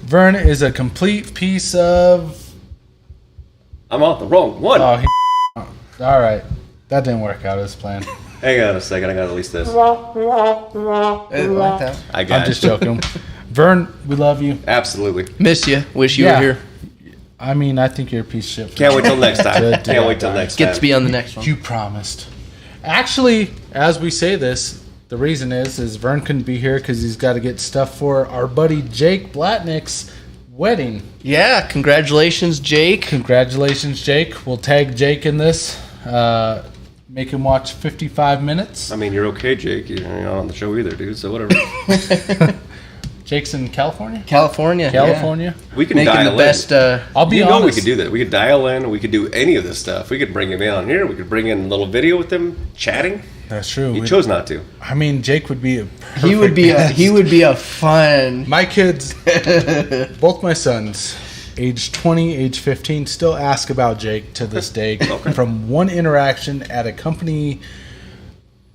Speaker 1: Vern is a complete piece of.
Speaker 2: I'm on the wrong one.
Speaker 1: Oh, all right. That didn't work out as planned.
Speaker 2: Hang on a second. I got to release this.
Speaker 3: Like that.
Speaker 2: I got
Speaker 1: I'm just
Speaker 2: it.
Speaker 1: joking. Vern, we love you.
Speaker 2: Absolutely.
Speaker 3: Miss you. Wish you
Speaker 1: Yeah.
Speaker 3: were here.
Speaker 1: I mean, I think you're a piece of shit. For
Speaker 2: Can't wait till next time.
Speaker 1: Good
Speaker 2: Can't wait till
Speaker 1: DadDimes.
Speaker 2: next
Speaker 3: Get
Speaker 2: time.
Speaker 3: to be on the next one.
Speaker 1: You promised. Actually, as we say this, the reason is Vern couldn't be here because he's got to get stuff for our buddy Jake Blatnick's wedding.
Speaker 3: Yeah, congratulations, Jake.
Speaker 1: Congratulations, Jake. We'll tag Jake in this. Make him watch 55 minutes.
Speaker 2: I mean, you're okay, Jake. You're not on the show either, dude, so whatever.
Speaker 1: Jake's in California?
Speaker 3: California.
Speaker 1: Yeah.
Speaker 2: We can
Speaker 3: Making
Speaker 2: dial
Speaker 3: the best.
Speaker 1: I'll be
Speaker 2: you
Speaker 1: honest.
Speaker 2: know we could do that. We could dial in. We could do any of this stuff. We could bring him in on here. We could bring in a little video with him chatting.
Speaker 1: That's true.
Speaker 2: He chose not to.
Speaker 1: I mean, Jake would be a perfect
Speaker 3: He would be
Speaker 1: guest.
Speaker 3: a fun.
Speaker 1: My kids, both my sons, age 20, age 15, still ask about Jake to this day. From one interaction at a company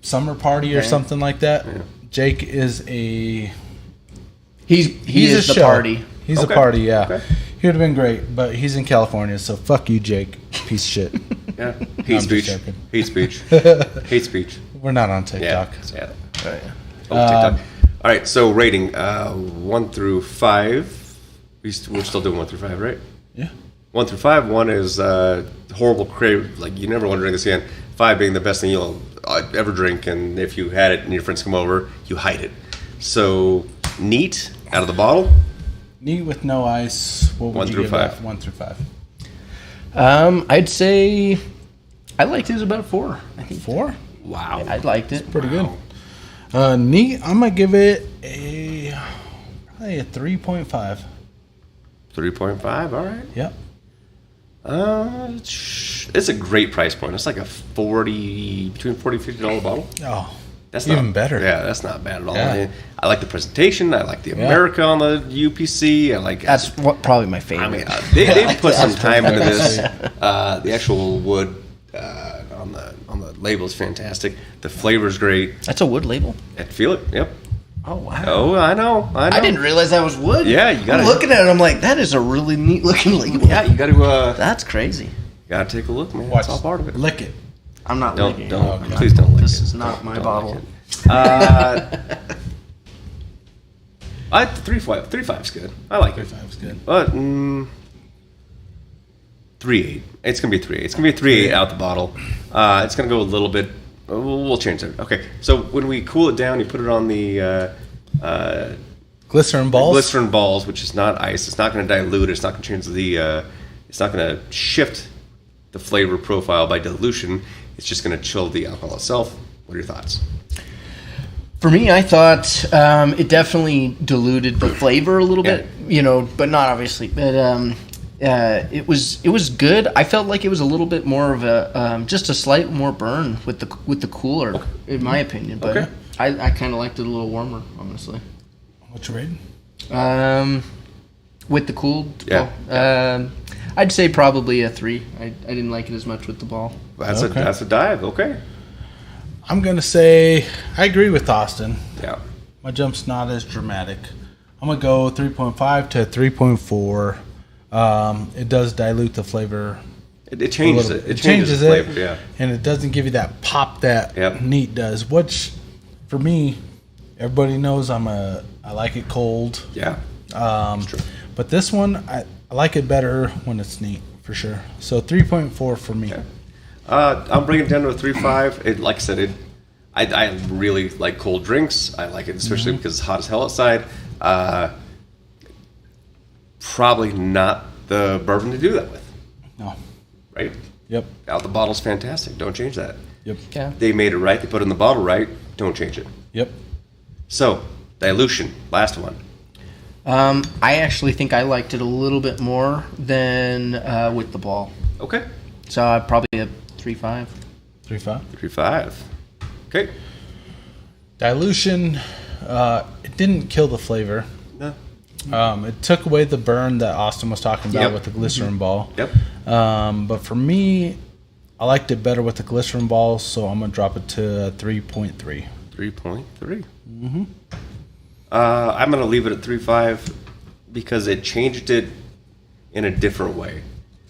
Speaker 1: summer party or something like that. Yeah. Jake is a...
Speaker 3: He's the party.
Speaker 1: He's a party, yeah. Okay. He would have been great, but he's in California, so fuck you, Jake. Piece of shit.
Speaker 2: Yeah. Hate speech. Hate speech. Hate speech.
Speaker 1: We're not on TikTok.
Speaker 2: Yeah. TikTok. All right, so rating 1 through 5. We're still doing 1 through 5, right?
Speaker 1: Yeah.
Speaker 2: 1 through 5. 1 is horrible, like you never want to drink this again. 5 being the best thing you'll ever drink, and if you had it and your friends come over, you hide it. So neat out of the bottle.
Speaker 1: Neat with no ice. What would you give that? 1 through 5.
Speaker 3: I'd say I liked it about a 4. I think
Speaker 1: 4.
Speaker 2: Wow,
Speaker 3: I liked it.
Speaker 1: Pretty good. Neat. I'm gonna give it probably a 3.5.
Speaker 2: 3.5. All right.
Speaker 1: Yep.
Speaker 2: It's a great price point. It's like a between $40-$50 bottle.
Speaker 1: Oh,
Speaker 2: that's
Speaker 1: even better.
Speaker 2: Yeah, that's not bad at all.
Speaker 1: Yeah.
Speaker 2: I like the presentation. I like the America on the UPC. I like
Speaker 3: that's probably my favorite.
Speaker 2: I mean, they put some time into this. The actual wood on the label is fantastic. The flavor is great.
Speaker 3: That's a wood label.
Speaker 2: I feel it. Yep.
Speaker 3: Oh wow.
Speaker 2: Oh, I know.
Speaker 3: I didn't realize that was wood.
Speaker 2: Yeah, you got.
Speaker 3: I'm looking at it. I'm like, that is a really neat looking label.
Speaker 2: Yeah, you got to.
Speaker 3: That's crazy.
Speaker 2: Got to take a look, man.
Speaker 1: Watch,
Speaker 2: it's all part of it.
Speaker 1: Lick it.
Speaker 3: I'm not licking.
Speaker 2: Please don't lick it.
Speaker 3: This is not my bottle.
Speaker 2: 3.5's good. I like it.
Speaker 1: 3.5's good.
Speaker 2: But 3.8. It's gonna be 3.8. It's gonna be a 3.8 out the bottle. It's gonna go a little bit. We'll change it. Okay. So when we cool it down, you put it on the
Speaker 1: glycerin balls.
Speaker 2: Glycerin balls, which is not ice. It's not gonna dilute it. It's not gonna change the. It's not gonna shift the flavor profile by dilution. It's just gonna chill the alcohol itself. What are your thoughts?
Speaker 3: For me, I thought it definitely diluted the flavor a little bit, but not obviously. But it was good. I felt like it was a little bit more of a just a slight more burn with the cooler, in my opinion. But I kind of liked it a little warmer, honestly.
Speaker 1: What's your rating?
Speaker 3: With the cooled ball, I'd say probably a 3. I didn't like it as much with the ball.
Speaker 2: That's a dive. Okay.
Speaker 1: I'm going to say I agree with Austin.
Speaker 2: Yeah.
Speaker 1: My jump's not as dramatic. I'm going to go 3.5 to 3.4. It does dilute the flavor.
Speaker 2: It changes it. It changes the flavor, yeah.
Speaker 1: And it doesn't give you that pop that neat does, which for me, everybody knows I like it cold.
Speaker 2: Yeah.
Speaker 1: True. But this one, I like it better when it's neat, for sure. So 3.4 for me.
Speaker 2: Okay. I'll bring it down to a 3.5. Like I said, I really like cold drinks. I like it especially because it's hot as hell outside. Probably not the bourbon to do that with.
Speaker 1: No.
Speaker 2: Right?
Speaker 1: Yep.
Speaker 2: Out the bottle's fantastic. Don't change that.
Speaker 1: Yep.
Speaker 3: Yeah.
Speaker 2: They made it right. They put it in the bottle right. Don't change it.
Speaker 1: Yep.
Speaker 2: So, dilution. Last one.
Speaker 3: I actually think I liked it a little bit more than with the ball.
Speaker 2: Okay.
Speaker 3: So I'd probably a 3.5.
Speaker 1: 3.5.
Speaker 2: 3.5. Okay.
Speaker 1: Dilution, it didn't kill the flavor.
Speaker 2: No.
Speaker 1: It took away the burn that Austin was talking about with the glycerin ball.
Speaker 2: Yep.
Speaker 1: But for me, I liked it better with the glycerin ball, so I'm going to drop it to 3.3.
Speaker 2: 3.3. Mm-hmm. I'm going to leave it at 3.5 because it changed it in a different way.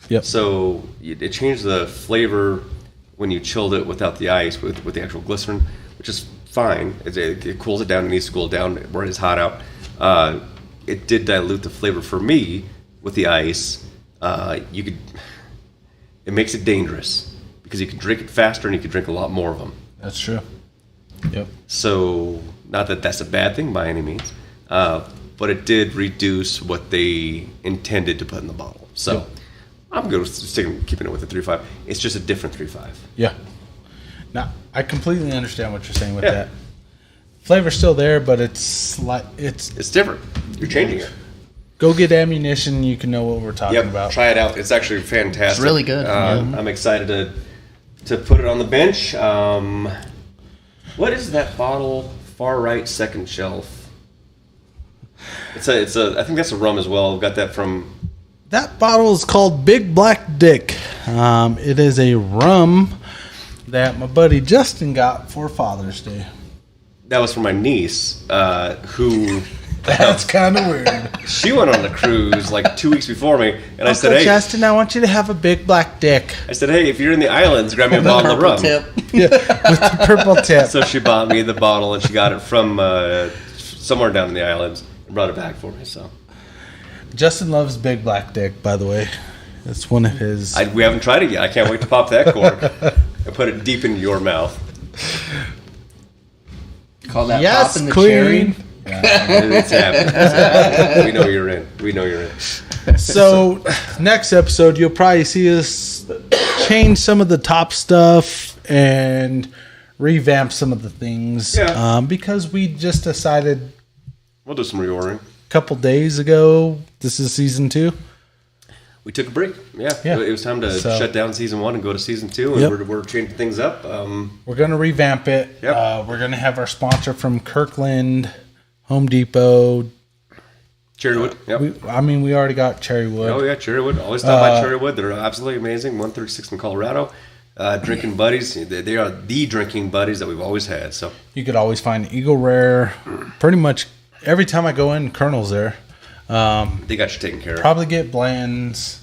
Speaker 1: Yep.
Speaker 2: So it changed the flavor when you chilled it without the ice with the actual glycerin, which is fine. It cools it down. It needs to cool it down where it's hot out. It did dilute the flavor for me with the ice. It makes it dangerous because you can drink it faster and you can drink a lot more of them.
Speaker 1: That's true. Yep.
Speaker 2: So not that that's a bad thing by any means. but it did reduce what they intended to put in the bottle. So
Speaker 1: Yep.
Speaker 2: I'm good with keeping it with the 3.5. It's just a different 3.5.
Speaker 1: Yeah. Now, I completely understand what you're saying with
Speaker 2: Yeah.
Speaker 1: that. Flavor's still there, but it's
Speaker 2: different. You're changing it.
Speaker 1: Go get ammunition. You can know what we're talking about.
Speaker 2: Try it out. It's actually fantastic.
Speaker 3: It's really good.
Speaker 2: I'm excited to put it on the bench. What is that bottle? Far right, second shelf. It's a. I think that's a rum as well. Got that from.
Speaker 1: That bottle is called Big Black Dick. It is a rum that my buddy Justin got for Father's Day.
Speaker 2: That was for my niece, who.
Speaker 1: That's kind of weird.
Speaker 2: She went on the cruise like 2 weeks before me, and I said,
Speaker 1: Uncle
Speaker 2: "Hey,
Speaker 1: Justin, I want you to have a Big Black Dick."
Speaker 2: I said, "Hey, if you're in the islands, grab me a bottle of rum."
Speaker 3: Tip.
Speaker 1: Yeah, with the purple tip.
Speaker 2: So she bought me the bottle, and she got it from somewhere down in the islands and brought it back for me. So
Speaker 1: Justin loves Big Black Dick, by the way. It's one of his.
Speaker 2: we haven't tried it yet. I can't wait to pop that cork and put it deep into your mouth.
Speaker 3: Call that
Speaker 1: Yes,
Speaker 3: popping the
Speaker 1: queen.
Speaker 3: cherry.
Speaker 2: It's happening. We know you're in.
Speaker 1: So, next episode, you'll probably see us change some of the top stuff and revamp some of the things.
Speaker 2: Yeah.
Speaker 1: Because we just decided
Speaker 2: We'll do some reordering.
Speaker 1: a couple days ago, this is season 2.
Speaker 2: We took a break. Yeah.
Speaker 1: Yeah.
Speaker 2: It was time to shut down season 1 and go to season 2, and
Speaker 1: Yep.
Speaker 2: we're changing things up.
Speaker 1: We're going to revamp it.
Speaker 2: Yep.
Speaker 1: We're going to have our sponsor from Kirkland, Home Depot.
Speaker 2: Cherrywood. Yep.
Speaker 1: We already got Cherrywood.
Speaker 2: Oh yeah, Cherrywood. Always stop by Cherrywood. They're absolutely amazing. 136 in Colorado. Drinking buddies. They are the drinking buddies that we've always had. So
Speaker 1: You could always find Eagle Rare. Pretty much every time I go in, Colonel's there.
Speaker 2: they got you taken care of.
Speaker 1: Probably get Bland's.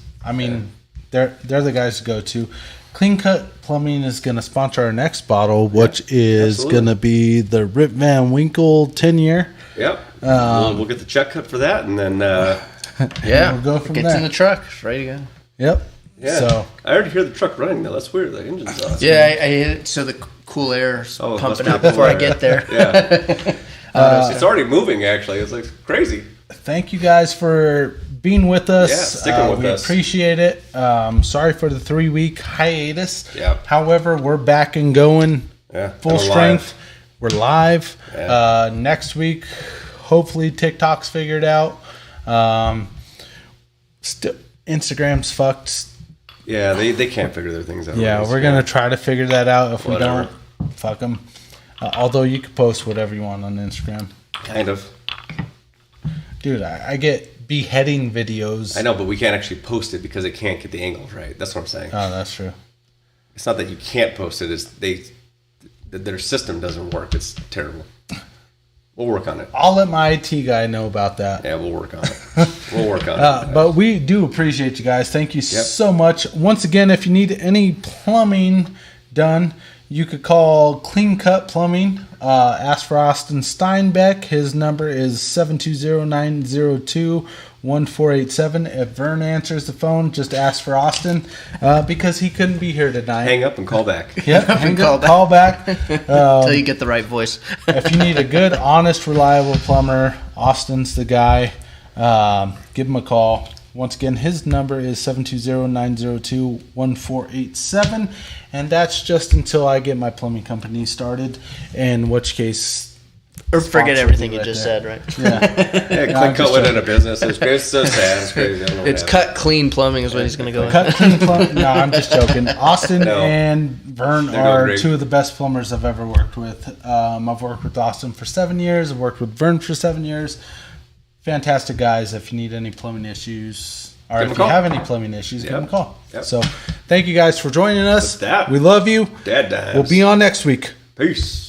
Speaker 1: They're the guys to go to. Clean Cut Plumbing is going to sponsor our next bottle, which is going to be the Rip Van Winkle 10-year.
Speaker 2: Yep. We'll get the check cut for that, and then
Speaker 3: Yeah.
Speaker 1: We'll go from
Speaker 3: Gets
Speaker 1: there.
Speaker 3: in the truck. It's ready to go.
Speaker 1: Yep.
Speaker 2: yeah.
Speaker 1: So
Speaker 2: I already hear the truck running though. That's weird. The engine's on.
Speaker 3: Yeah, I hit it so the cool air's
Speaker 2: Oh, it must
Speaker 3: pumping
Speaker 2: be
Speaker 3: out
Speaker 2: the
Speaker 3: before I
Speaker 2: cool air.
Speaker 3: get there.
Speaker 2: Yeah. It's already moving. Actually, it's like crazy.
Speaker 1: thank you guys for being with us.
Speaker 2: Yeah, sticking with
Speaker 1: we
Speaker 2: us.
Speaker 1: appreciate it. Sorry for the 3-week hiatus.
Speaker 2: Yeah.
Speaker 1: However, we're back and going
Speaker 2: Yeah.
Speaker 1: full
Speaker 2: and
Speaker 1: strength. We're live.
Speaker 2: Yeah.
Speaker 1: Next week, hopefully TikTok's figured out. Instagram's fucked.
Speaker 2: Yeah, they can't figure their things out.
Speaker 1: Yeah, we're going to try to figure that out. If
Speaker 2: Whatever.
Speaker 1: we don't, fuck them. Although you can post whatever you want on Instagram.
Speaker 2: kind of.
Speaker 1: Dude, I get beheading videos.
Speaker 2: I know, but we can't actually post it because it can't get the angles right. That's what I'm saying.
Speaker 1: Oh, that's true.
Speaker 2: It's not that you can't post it. It's their system doesn't work. It's terrible. We'll work on it.
Speaker 1: I'll let my IT guy know about that.
Speaker 2: Yeah, we'll work on it. We'll work on it.
Speaker 1: But we do appreciate you guys. Thank you so much. Once again, if you need any plumbing done, you could call Clean Cut Plumbing. Ask for Austin Steinbeck. His number is 720-902-1487. If Vern answers the phone, just ask for Austin because he couldn't be here tonight.
Speaker 2: Hang up and call back.
Speaker 1: Yep, hang up, call back.
Speaker 3: Until you get the right voice.
Speaker 1: If you need a good, honest, reliable plumber, Austin's the guy. Give him a call. Once again, his number is 720-902-1487. And that's just until I get my plumbing company started, in which case...
Speaker 3: Or forget
Speaker 1: sponsor
Speaker 3: everything
Speaker 1: me
Speaker 3: you
Speaker 1: right
Speaker 3: just
Speaker 1: there.
Speaker 3: said, right?
Speaker 1: Yeah.
Speaker 2: Yeah,
Speaker 1: I'm
Speaker 2: Clint
Speaker 1: just
Speaker 2: Cut went
Speaker 1: joking.
Speaker 2: into business. It's so sad. It's crazy. I don't know what
Speaker 3: It's
Speaker 2: happened.
Speaker 3: Cut Clean Plumbing is what he's going to go with.
Speaker 1: Cut Clean Plumbing. No, I'm just joking. Austin
Speaker 2: No.
Speaker 1: and Vern
Speaker 2: They're doing
Speaker 1: are
Speaker 2: great.
Speaker 1: two of the best plumbers I've ever worked with. I've worked with Austin for 7 years. I've worked with Vern for 7 years. Fantastic guys. If you need any plumbing issues, or
Speaker 2: Give 'em
Speaker 1: if
Speaker 2: a
Speaker 1: you
Speaker 2: call.
Speaker 1: have any plumbing issues, give them a call.
Speaker 2: Yep.
Speaker 1: So, thank you guys for joining us.
Speaker 2: With that,
Speaker 1: we love you.
Speaker 2: DadDimes.
Speaker 1: We'll be on next week.
Speaker 2: Peace.